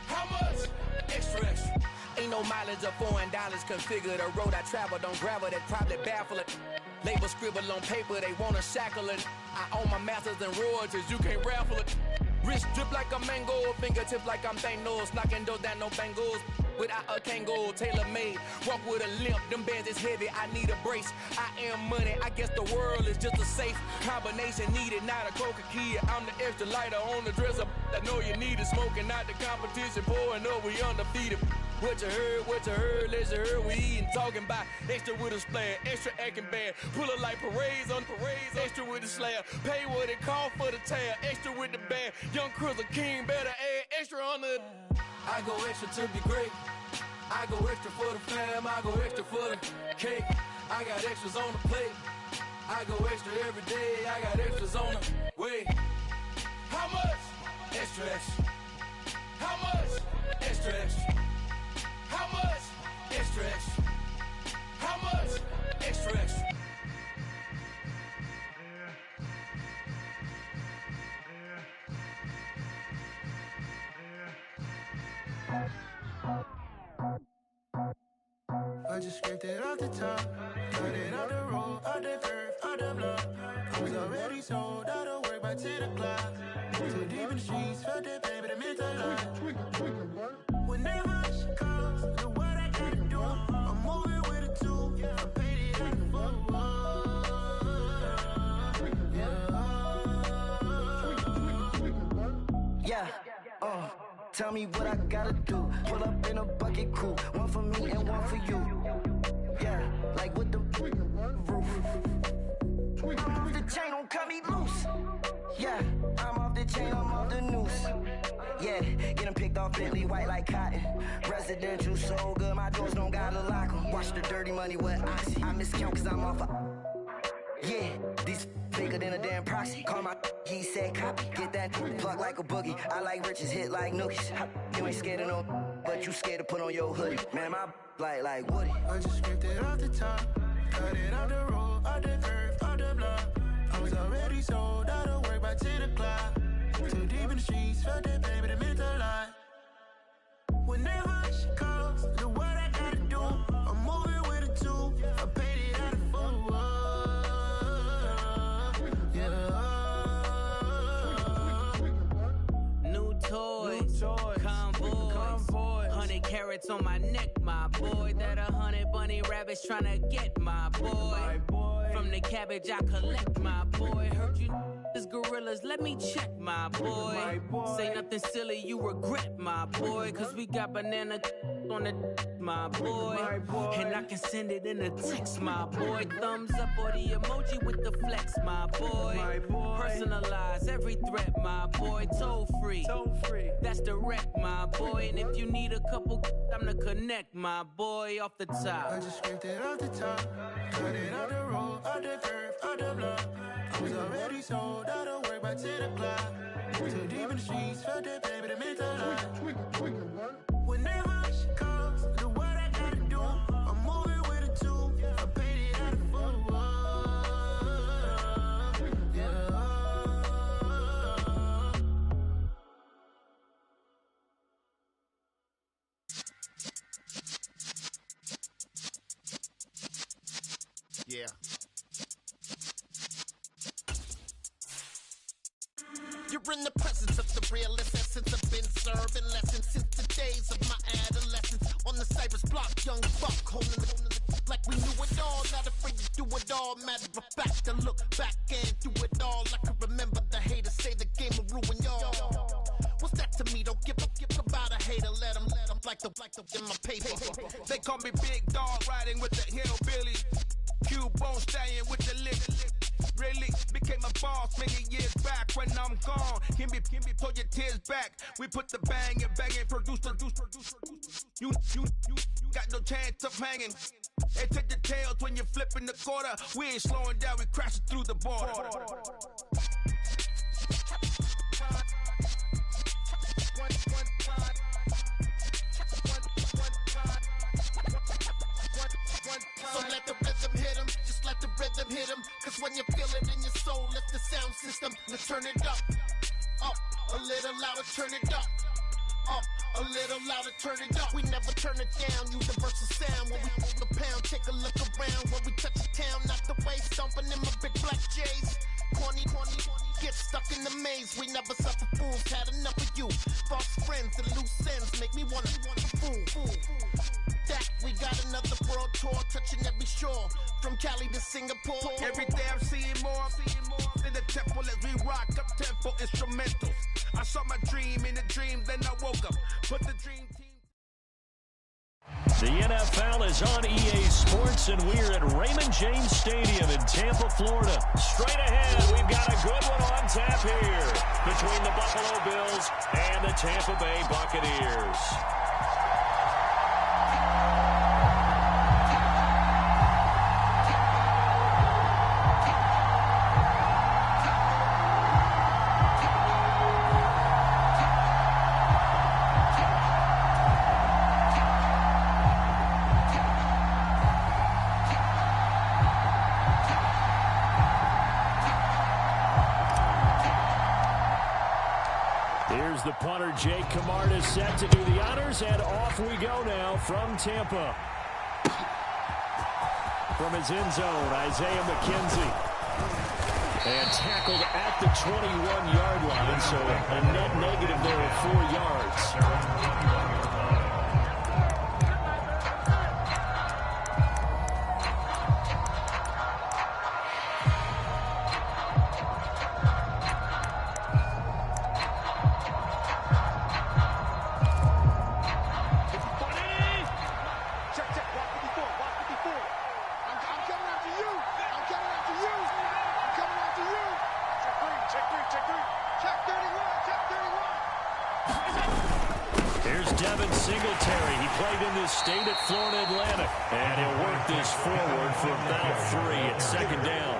How much? Extra, extra. Ain't no mileage of $4 configure the road I travel. Don't gravel that probably baffle it. Label scribble on paper, they wanna shackle it. I own my masters and royalties, you can't raffle it. Wrist drip like a mango, fingertips like I'm Thanos. Knocking doors down, no bangles. Without a Kango, tailor-made. Walk with a limp, them bands is heavy, I need a brace. I am money, I guess the world is just a safe combination needed, not a coca key. I'm the extra lighter on the dresser. I know you need it, smoking out the competition, pouring up, we undefeated. What you heard, let's you heard, we eating, talking about extra with a splash, extra acting bad, pull it like parades on parades, extra with the slab, pay what it cost for the tab, extra with the band, young Chris a king, better add extra on the. I go extra to be great, I go extra for the fam, I go extra for the cake, I got extras on the plate, I go extra every day, I got extras on the way. How much? Extra, extra. How much? Extra, extra. How much? Extra, extra. How much? Extra, extra. I just scraped it off the top, got it out the road, out the curve, out the block. I was already sold, out of work by 10 o'clock. Too deep in the streets, felt that pain, but it meant a lot. Whenever she calls, do what I gotta do. I'm moving with a two, I paid it out the Yeah, tell me what I gotta do. Pull up in a bucket crew, one for me and one for you. Yeah, like with the roof. I'm off the chain, don't cut me loose. Yeah, I'm off the chain, I'm off the noose. Yeah, get them picked off Bentley, white like cotton. Residential so good, my doors don't gotta lock them. Watch the dirty money with oxy. I miscount cause I'm off yeah, these bigger than a damn proxy. Call my he said copy. Get that plug like a boogie. I like riches, hit like nookies. You ain't scared of no, but you scared to put on your hoodie. Man, my like Woody. I just scraped it off the top, got it out the road, out the curve, out the block. I was already sold, out of work by 10 o'clock. Too deep in the streets, felt that pain, but it meant a lot. Whenever she calls, do what I gotta do. I'm moving with a two, I paid it out of full. Toys, convoy, 100 carats on my neck, my boy. That 100 bunny rabbits tryna get my boy. From the cabbage I collect, my boy. Heard you is gorillas, let me check, my boy. Say nothing silly, you regret, my boy. Cause we got banana on the my boy. And I can send it in a text, my boy. Thumbs up or the emoji with the flex, my boy. Personalize every threat, my boy. Toll free, that's direct, my boy. And if you need a couple, I'm the connect, my boy. Off the top, I just scraped it off the top, got it out the road, out the curve, out the block. I was already sold, out of work by 10 o'clock. Too deep in the streets, felt that pain, but it meant a lot. Whenever she calls, do what I gotta do. I'm moving with a two, I paid it out of full. You in the presence of the realest essence. I've been serving lessons since the days of my adolescence. On the Cypress block, young buck, holding the like we knew it all. Not afraid to do it all. Matter of fact, to look back and do it all. I can remember the haters say the game will ruin y'all. What's that to me? Don't give about a hater. Let them like the in my paper. They call me Big Dog, riding with the hillbilly. Q-Bone staying with the lick. Really became a boss many years back. When I'm gone, can me pull your tears back. We put the bang and produce. You got no chance of hanging. They take the tails when you're flipping the quarter. We ain't slowing down, we crashing through the border. So let the rhythm hit him, just let the rhythm hit him. Cause when you feel it in your soul, lift the sound system. Let's turn it up, a little louder, turn it up, a little louder, turn it up. We never turn it down, universal sound. When we hold the pound, take a look around. When we touch the town, not the way, stomping in my big black J's. Corny, get stuck in the maze. We never suffer fools, had enough of you. False friends and loose ends make me wanna fool. That we got another world tour, touching every shore, from Cali to Singapore. Every day I'm seeing more in the temple as we rock up tempo instrumentals. I saw my dream in a dream, then I woke up. Put the dream team. The NFL is on EA Sports, and we're at Raymond James Stadium in Tampa, Florida. Straight ahead, we've got a good one on tap here between the Buffalo Bills and the Tampa Bay Buccaneers. The punter, Jake Camarda, set to do the honors, and off we go now from Tampa. From his end zone, Isaiah McKenzie. And tackled at the 21-yard line, so a net negative there of 4 yards. State at Florida Atlantic, and he'll work this forward for about 3 at second down.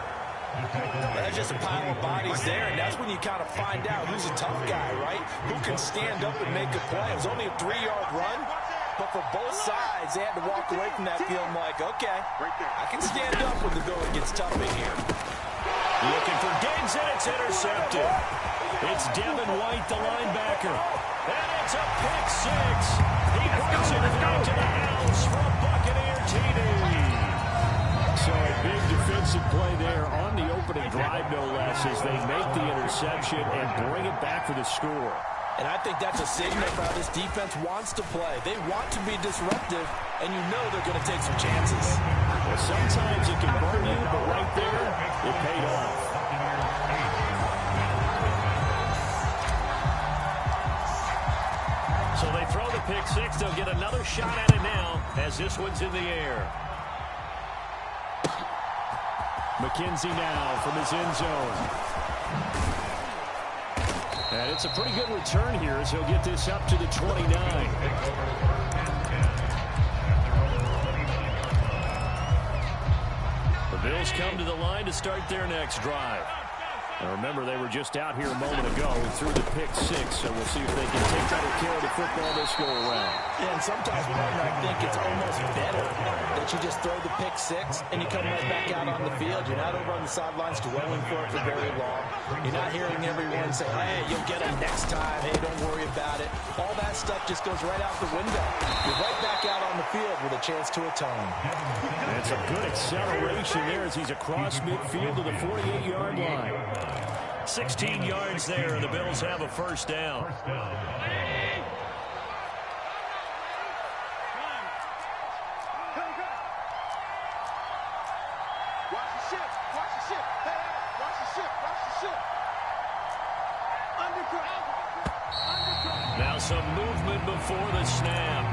There's just a pile of bodies there, and that's when you kind of find out who's a tough guy, right? Who can stand up and make a play. It was only a 3-yard run, but for both sides, they had to walk away from that feeling like, okay, I can stand up when the going gets tough in here. Looking for Diggs, and it's intercepted. It's Devin White, the linebacker. And it's a pick six. He brings it back to the house for a Buccaneer TD. So a big defensive play there on the opening drive, no less, as they make the interception and bring it back for the score. And I think that's a signal for how this defense wants to play. They want to be disruptive, and you know they're going to take some chances. Well, sometimes it can burn you, but right there, it paid off. So they throw the pick six. They'll get another shot at it now as this one's in the air. McKenzie now from his end zone. And it's a pretty good return here as he'll get this up to the 29. The Bills come to the line to start their next drive. Now remember, they were just out here a moment ago and threw the pick six, so we'll see if they can take better care of the football this go around. Yeah, and sometimes, partner, I think it's almost better that you just throw the pick six and you come right back out on the field. You're not over on the sidelines dwelling for it for very long. You're not hearing everyone say, hey, you'll get them next time. Hey, don't worry about it. All that stuff just goes right out the window. You're right back out on the field with a chance to atone. And it's a good acceleration there as he's across midfield to the 48-yard line. 16 yards there, and the Bills have a first down. Now some movement before the snap.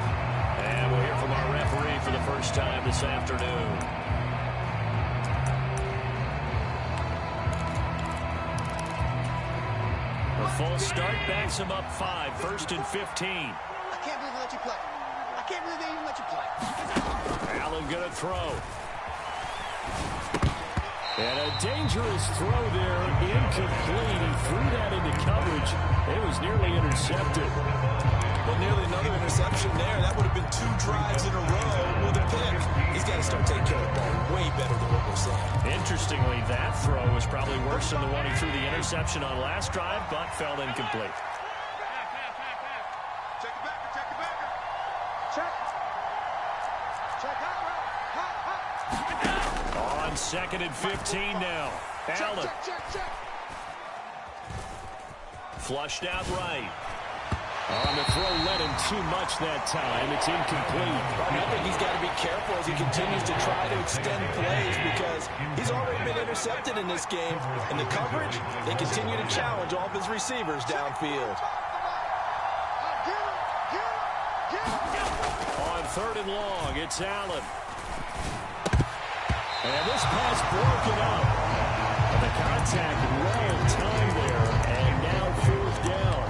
And we'll hear from our referee for the first time this afternoon. A false start backs him up 5, 1st and 15. I can't believe they let you play. I can't believe they even let you play. Allen gonna throw. And a dangerous throw there, incomplete. He threw that into coverage. It was nearly intercepted. Well, nearly another interception there. That would have been 2 drives in a row with a pick. He's got to start taking care of the ball way better than what we're seeing. Interestingly, that throw was probably worse than the one he threw the interception on last drive, but fell incomplete. Check it back. Check it back. Check. Check out. On 2nd and 15 now. Allen. Check. Flushed out right. On the throw, led him too much that time. It's incomplete. I think he's got to be careful as he continues to try to extend plays because he's already been intercepted in this game. And the coverage, they continue to challenge all of his receivers downfield. On 3rd and long, it's Allen. And this pass broken up. And the contact well in time there. And now 4th down.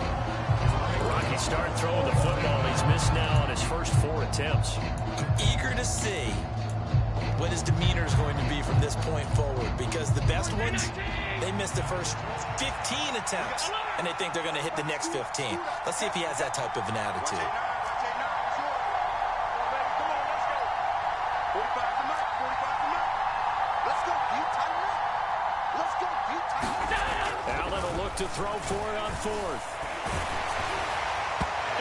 Rocky start throwing the football. He's missed now on his first 4 attempts. Eager to see what his demeanor is going to be from this point forward, because the best ones, they missed the first 15 attempts, and they think they're going to hit the next 15. Let's see if he has that type of an attitude. Allen will look to throw for it on 4th.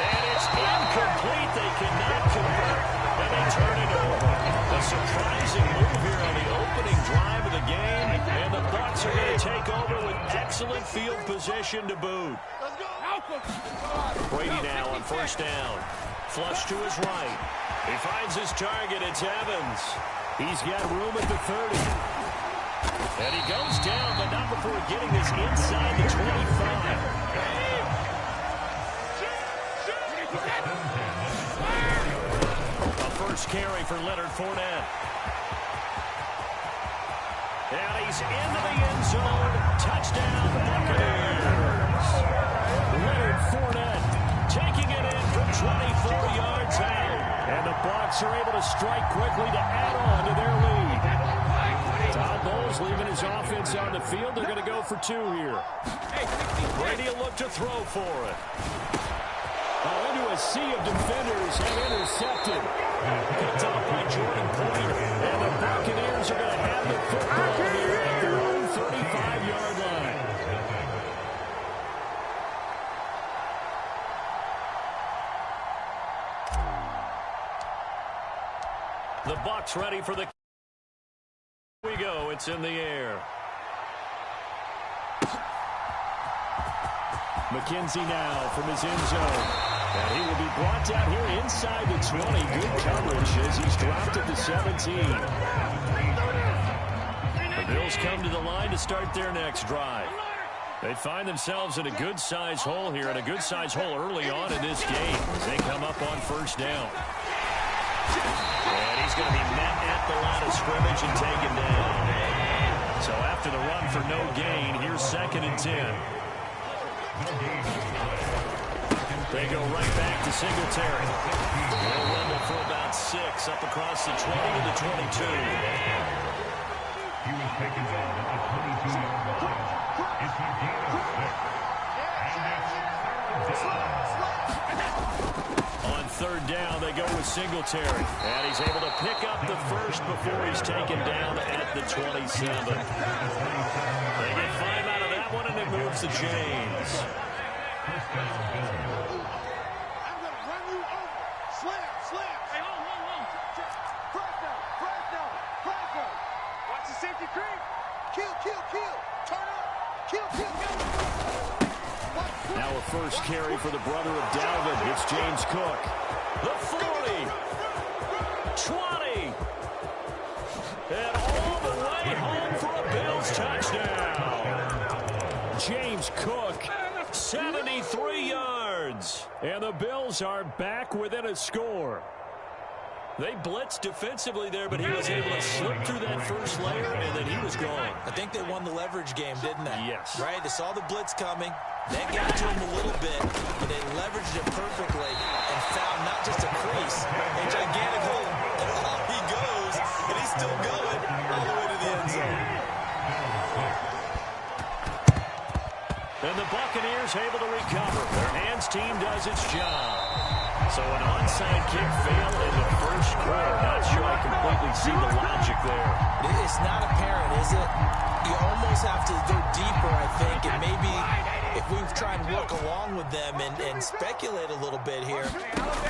And it's incomplete. They cannot convert, and they turn it over. A surprising move here on the opening drive of the game, and the Bucs are going to take over with excellent field position to boot. Brady now on 1st down. Flush to his right. He finds his target. It's Evans. He's got room at the 30. And he goes down, but not before getting this inside the 25. First carry for Leonard Fournette. And he's into the end zone. Touchdown, Buccaneers. Leonard Fournette taking it in from 24 yards out. And the Bucs are able to strike quickly to add on to their lead. Todd Bowles leaving his offense on the field. They're going to go for 2 here. Brady will look to throw for it. Into a sea of defenders and intercepted. Picked off by Jordan Poyer. And the Buccaneers are going to have the football here at their own 35-yard line. The Bucs ready for the... Here we go. It's in the air. McKenzie now from his end zone. And he will be brought down here inside the 20. Good coverage as he's dropped at the 17. The Bills come to the line to start their next drive. They find themselves in a good-sized hole here, and a good-sized hole early on in this game as they come up on 1st down. And he's going to be met at the line of scrimmage and taken down. So after the run for no gain, here's 2nd and 10. They go right back to Singletary. They'll rumble for about 6 up across the 20 to the 22. He was taken down at the 22-yard line. It's a gain of 6. On 3rd down, they go with Singletary. And he's able to pick up the first before he's taken down at the 27. They get 5 out of that one, and it moves to James. Safety creep. Kill. Turn up. Kill. the first carry for the brother of Dalvin. It's James Cook. The 40. 20. And all the way home for a Bills touchdown. James Cook, 73 yards. And the Bills are back within a score. They blitzed defensively there, but he was able to slip through that first layer, and then he was gone. I think they won the leverage game, didn't they? Yes. Right? They saw the blitz coming. That got to him a little bit, but they leveraged it perfectly and found not just a crease, a gigantic hole. And off he goes, and he's still going all the way to the end zone. And the Buccaneers able to recover. Their hands team does its job. So an onside kick fail in the first quarter. Not sure I completely see the logic there. It's not apparent, is it? You almost have to go deeper, I think, and maybe if we try and work along with them and speculate a little bit here,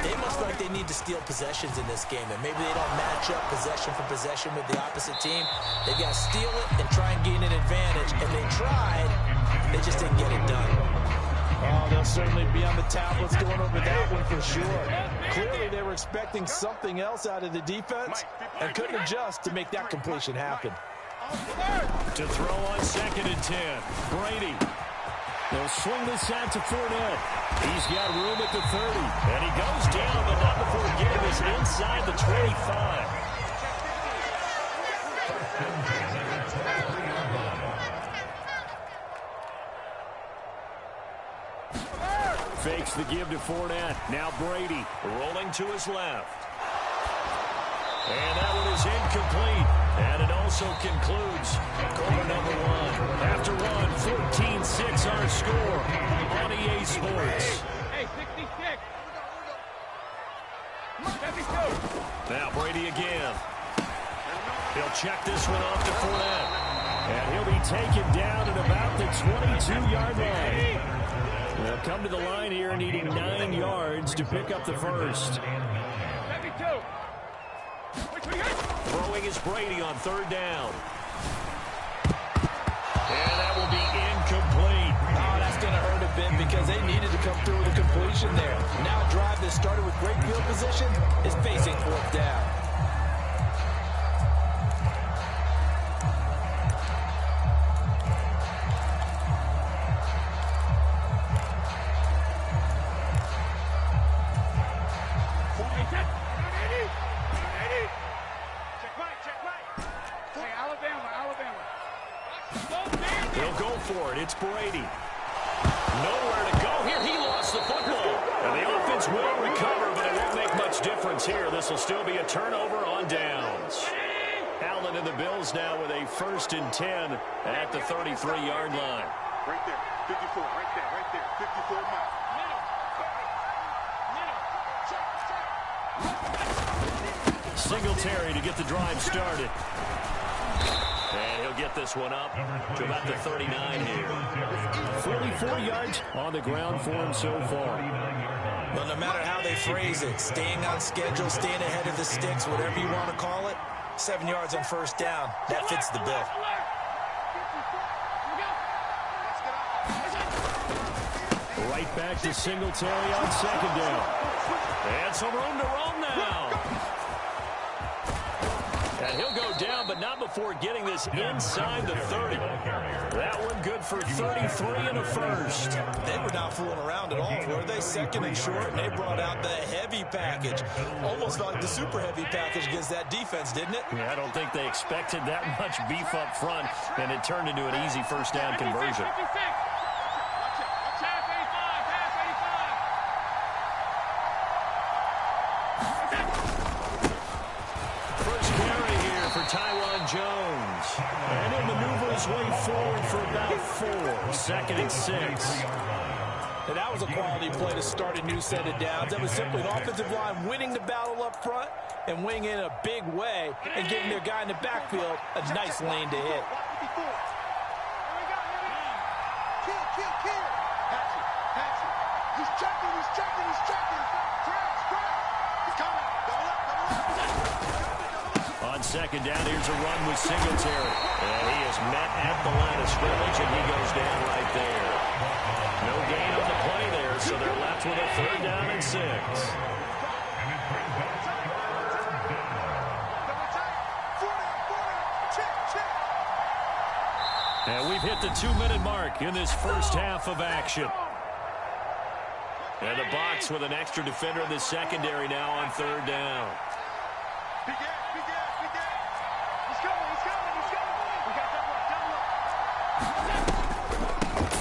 they must feel like they need to steal possessions in this game, and maybe they don't match up possession for possession with the opposite team. They've got to steal it and try and gain an advantage, and they tried, they just didn't get it done. Oh, they'll certainly be on the tablets going over that one for sure. Clearly, they were expecting something else out of the defense and couldn't adjust to make that completion happen. To throw on 2nd and 10. Brady. They'll swing this out to Fournette. He's got room at the 30. And he goes down, but not before getting this inside the 25. Fakes the give to Fournette. Now Brady rolling to his left. And that one is incomplete. And it also concludes quarter number 1. After one, 14-6 our score on EA Sports. Hey, 66. 72. Now Brady again. He'll check this one off to Fournette. And he'll be taken down at about the 22-yard line. They'll come to the line here needing 9 yards to pick up the first. 72. Throwing is Brady on 3rd down. And that will be incomplete. Oh, that's going to hurt a bit because they needed to come through with a completion there. Now a drive that started with great field position is facing 4th down. He'll go for it. It's Brady. Nowhere to go here. He lost the football. And the offense will recover, but it won't make much difference here. This will still be a turnover on downs. Allen and the Bills now with a 1st and 10 at the 33-yard line. Right there. 54. Right there. Right there. 54 miles. Singletary to get the drive started. And he'll get this one up to about the 39 here. 44 yards on the ground for him so far. Well, no matter how they phrase it, staying on schedule, staying ahead of the sticks, whatever you want to call it, 7 yards on 1st down, that fits the bill. Right back to Singletary on 2nd down. And some room to roam now. And he'll go down, but not before getting this inside the 30. That one good for 33 and a first. They were not fooling around at all, were they? 2nd and short, and they brought out the heavy package. Almost like the super heavy package against that defense, didn't it? Yeah, I don't think they expected that much beef up front, and it turned into an easy 1st down conversion. Taiwan Jones. And he'll maneuver his way forward for about 4. 2nd and 6. And that was a quality play to start a new set of downs. That was simply an offensive line winning the battle up front and winning in a big way and giving their guy in the backfield a nice lane to hit. He's checking. He's second down. Here's a run with Singletary. And he is met at the line of scrimmage, and he goes down right there. No gain on the play there, so they're left with a 3rd down and 6. And we've hit the 2-minute mark in this first half of action. And the box with an extra defender in the secondary now on 3rd down.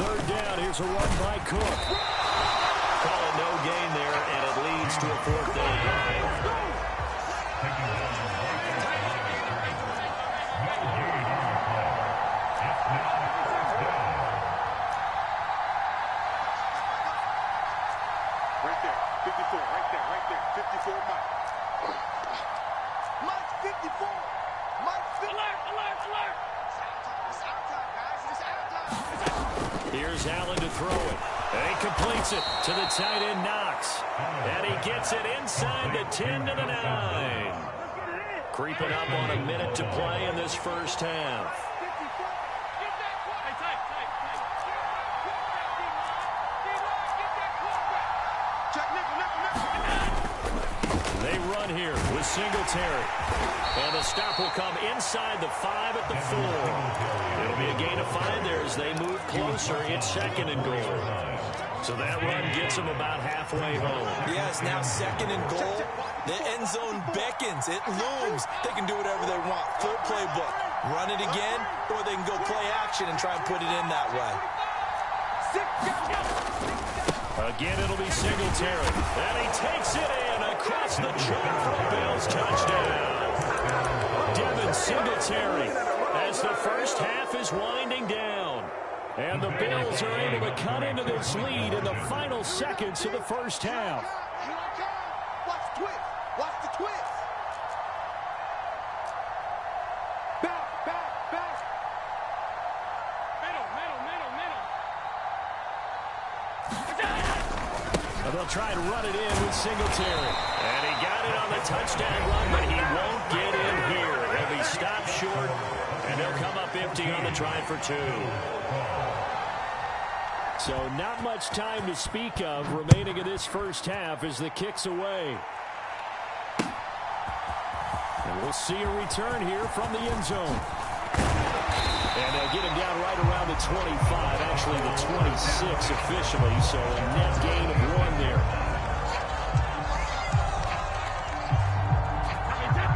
Third down, here's a run by Cook. Call it no gain there, and it leads to a 4th down. Right there, 54, right there, 54, Mike. Mike, 54. Mike, 54. Alert. It's our time, guys. It's our time. Here's Allen to throw it. And he completes it to the tight end, Knox. And he gets it inside the 10 to the 9. Creeping up on a minute to play in this first half. They run here with Singletary. And the stop will come inside the 5 at the 4. It'll be a gain of 5 there as they move closer. It's 2nd and goal. So that run gets them about halfway home. Yeah, it's now 2nd and goal. The end zone beckons. It looms. They can do whatever they want. Full playbook. Run it again, or they can go play action and try and put it in that way. Again, it'll be Singletary. And he takes it in across the chalk for a Bills touchdown. Devin Singletary as the first half is winding down. And the Bills are able to cut into this lead in the final seconds of the first half. Here I come. Watch the twist. Watch the twist. Back. Middle. And they'll try to run it in with Singletary. And he got it on the touchdown run, but he won't get in here. He'll be stopped short, and they'll come up empty on the try for 2. So not much time to speak of remaining in this first half as the kick's away. And we'll see a return here from the end zone. And they'll get him down right around the 25, actually the 26 officially, so a net gain of 1 there.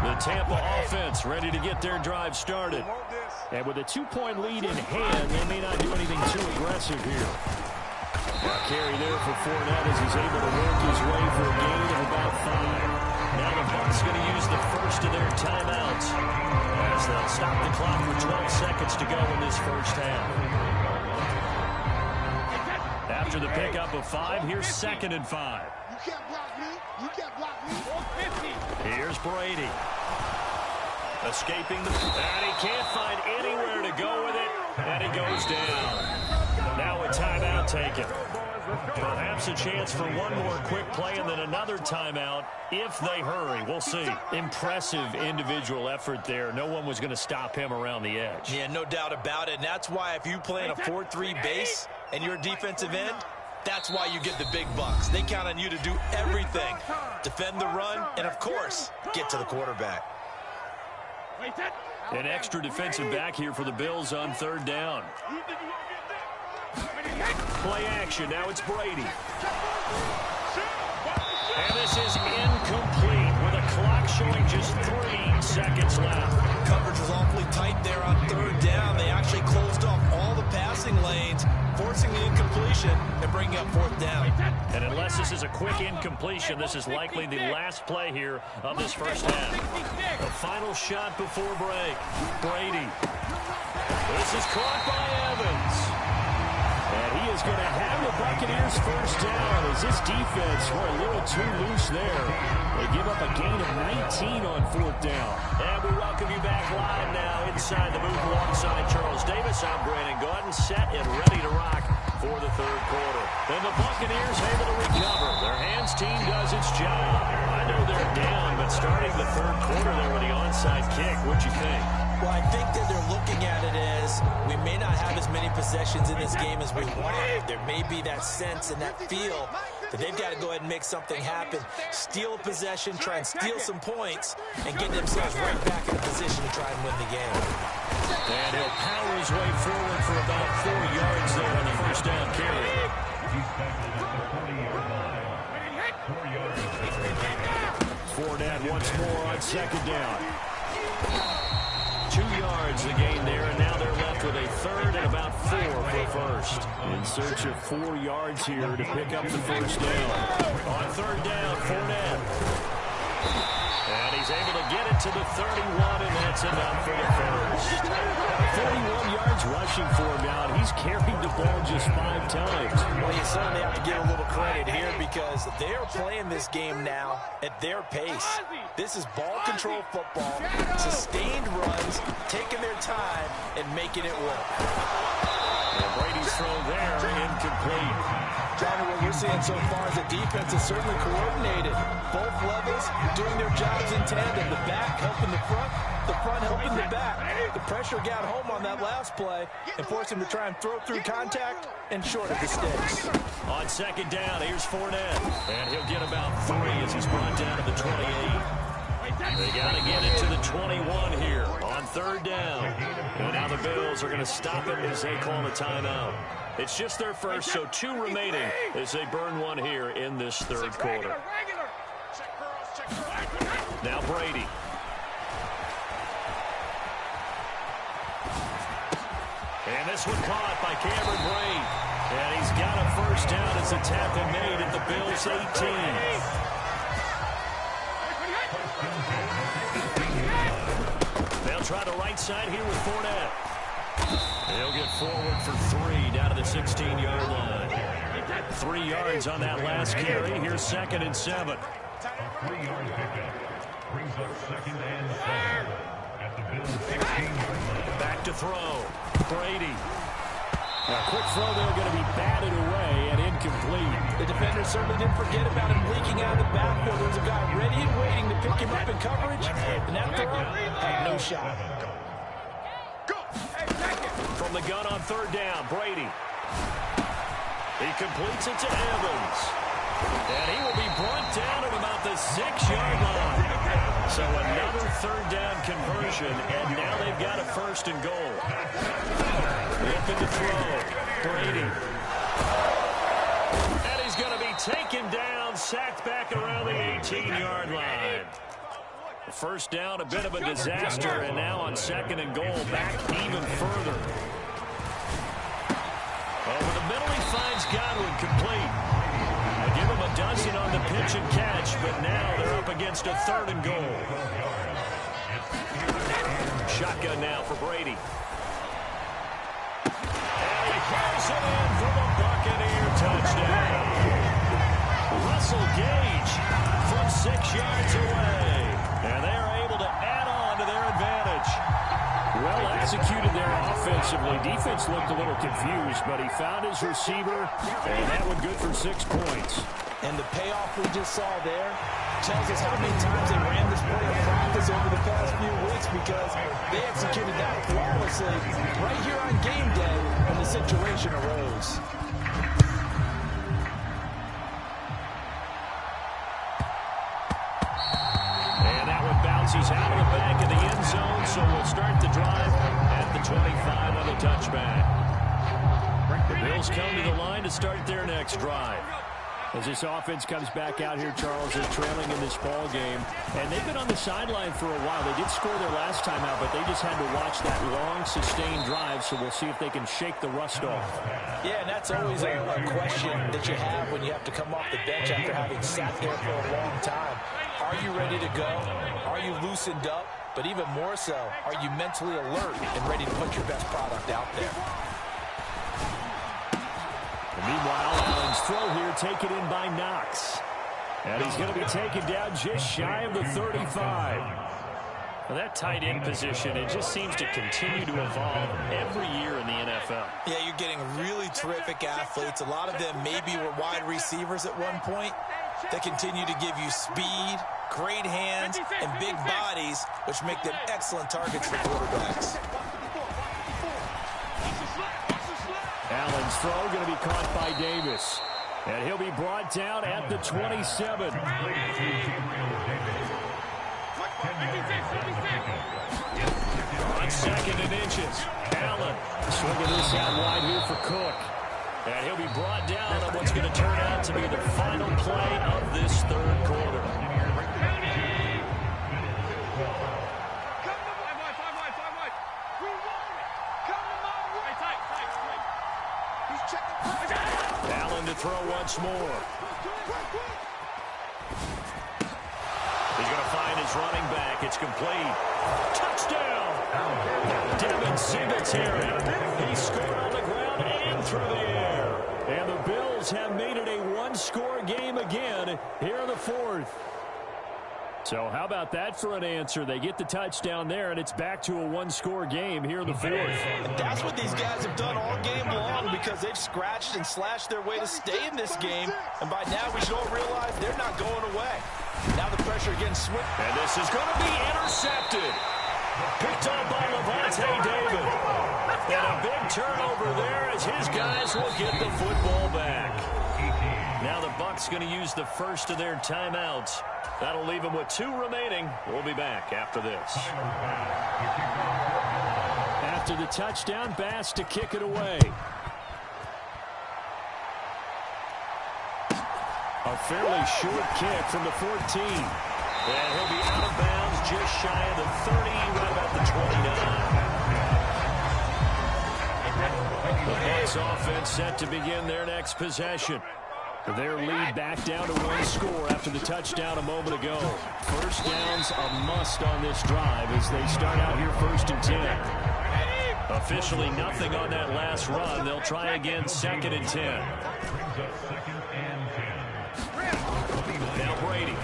The Tampa offense ready to get their drive started. And with a 2-point lead in hand, they may not do anything too aggressive here. Now carry there for Fournette as he's able to work his way for a gain of about 5. Now the Bucs going to use the first of their timeouts as they'll stop the clock for 12 seconds to go in this first half. After the pickup of 5, here's 2nd and 5. You can't block me. You can't block me. 50. Here's Brady. Escaping and he can't find anywhere to go with it, and he goes down. Now a timeout taken. Perhaps a chance for one more quick play and then another timeout if they hurry. We'll see. Impressive individual effort there. No one was going to stop him around the edge. Yeah, no doubt about it. And that's why if you play in a 4-3 base and you're a defensive end, that's why you get the big bucks. They count on you to do everything. Defend the run and, of course, get to the quarterback. An extra defensive back here for the Bills on 3rd down. Play action. Now it's Brady. And this is incomplete with a clock showing just 3 seconds left. Coverage was awfully tight there on 3rd down. They actually closed off all the passing lanes, forcing the incompletion and bringing up 4th down. And unless this is a quick incompletion, this is likely the last play here of this first half. The final shot before break. Brady. This is caught by Evans. And he is going to have the Buccaneers first down as this defense were a little too loose there. They give up a gain of 19 on 4th down. And we welcome you back live now inside the booth alongside Charles Davis. I'm Brandon Gaudin, set and ready to rock for the third quarter. And the Buccaneers able to recover. Their hands team does its job. I know they're down, but starting the third quarter there with the onside kick, what'd you think? Well, I think that they're looking at it as we may not have as many possessions in this game as we want. There may be that sense and that feel that they've got to go ahead and make something happen. Steal a possession, try and steal some points, and get themselves right back in a position to try and win the game. And he'll power his way forward for about 4 yards there on the first down carry. Fournette once more on second down. 2 yards the gain there, and now they're left with a third and about 4 for first. In search of 4 yards here to pick up the first down. On third down, Fournette. And he's able to get it to the 31, and that's enough for the first. 41 yards rushing for him now, and he's carried the ball just 5 times. Well, you certainly have to give a little credit here because they're playing this game now at their pace. This is ball control football, sustained runs, taking their time, and making it work. And Brady's throw there, incomplete. Johnny, what we're seeing so far is the defense is certainly coordinated. Both levels doing their jobs in tandem. The back helping the front helping the back. The pressure got home on that last play and forced him to try and throw through contact and short of the sticks. On second down, here's Fournette. And he'll get about 3 as he's brought down to the 28. They got to get it to the 21 here on third down. And now the Bills are going to stop it as they call a timeout. It's just their first, so 2 remaining as they burn 1 here in this third quarter. Now Brady. And this one caught by Cameron Brate. And he's got a first down as the tackle made at the Bills' 18. They'll try the right side here with Fournette. They'll get forward for 3 down to the 16-yard line. 3 yards on that last carry. Here's 2nd and 7. A 3-yard pickup brings up 2nd and 7 at the Bills' 16-yard line. Back to throw. Brady. A quick throw there going to be batted away and incomplete. The defender certainly didn't forget about him leaking out of the backfield. There's a guy ready and waiting to pick him up in coverage, and that throw had no shot. From the gun on third down, Brady. He completes it to Evans. And he will be brought down at about the 6-yard line. So another third down conversion, and now they've got a 1st and goal. Looking to throw. Brady. And he's going to be taken down, sacked back around the 18-yard line. First down, a bit of a disaster, and now on 2nd and goal, back even further. Over the middle, he finds Godwin complete. They give him a dozen on the pitch and catch, but now they're up against a 3rd and goal. Shotgun now for Brady. And he throws it in for the Buccaneer touchdown. Russell Gage from 6 yards away. And they are able to add on to their advantage. Well executed there offensively. Defense looked a little confused, but he found his receiver, and that one good for 6 points. And the payoff we just saw there tells us how many times they ran this play in practice over the past few weeks because they executed that flawlessly right here on game day when the situation arose. He's out of the back of the end zone, so we'll start the drive at the 25 on the touchback. The Bills come to the line to start their next drive. As this offense comes back out here, Charles, they're trailing in this ball game, and they've been on the sideline for a while. They did score their last time out, but they just had to watch that long, sustained drive, so we'll see if they can shake the rust off. Yeah, and that's always a question that you have when you have to come off the bench after having sat there for a long time. Are you ready to go? Are you loosened up? But even more so, are you mentally alert and ready to put your best product out there? Meanwhile, Allen's throw here taken in by Knox. And he's going to be taken down just shy of the 35. Well, that tight end position, it just seems to continue to evolve every year in the NFL. Yeah, you're getting really terrific athletes. A lot of them maybe were wide receivers at one point. They continue to give you speed, great hands, and big bodies, which make them excellent targets for quarterbacks. Allen's throw going to be caught by Davis. And he'll be brought down at the 27. On 2nd and inches. Allen swinging this out wide here for Cook. And he'll be brought down on what's going to turn out to be the final play of this third quarter. Allen to throw once more. He's going to find his running back. It's complete. Touchdown! Devin Singletary. He scored on the ground and through the air. And the Bills have made it a one-score game again here in the fourth. So how about that for an answer? They get the touchdown there, and it's back to a one-score game here in the fourth. And that's what these guys have done all game long because they've scratched and slashed their way to stay in this game. And by now we should all realize they're not going away. Now the pressure again switched. And this is going to be intercepted. Picked up by Levante David. And a big turnover there as his guys will get the football back. Now the Bucs going to use the first of their timeouts. That'll leave them with 2 remaining. We'll be back after this. After the touchdown, Bass to kick it away. A fairly short kick from the 14. And he'll be out of bounds just shy of the 30, right about the 29. The Bucs offense set to begin their next possession. Their lead back down to 1 score after the touchdown a moment ago. First down's a must on this drive as they start out here 1st and 10. Officially nothing on that last run. They'll try again 2nd and 10. Now Brady.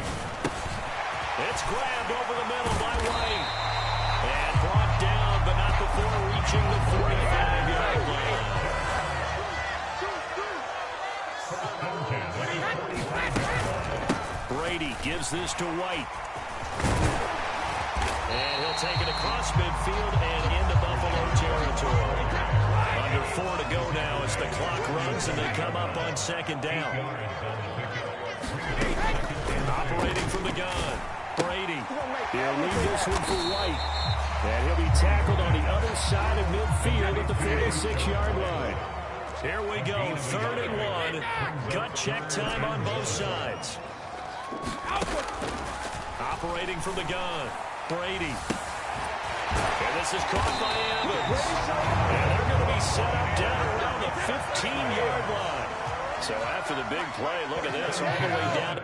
It's grabbed over the middle by White. And brought down, but not before reaching the 45-yard line. Brady gives this to White. And he'll take it across midfield and into Buffalo territory. Under 4 to go now as the clock runs and they come up on 2nd down. Operating from the gun. Brady. He'll leave this one for White. And he'll be tackled on the other side of midfield at the 46-yard line. Here we go, 3rd and 1. Gut check time on both sides. Operating from the gun. Brady. And this is caught by Evans. And they're going to be set up down around the 15-yard line. So after the big play, look at this, all the way down to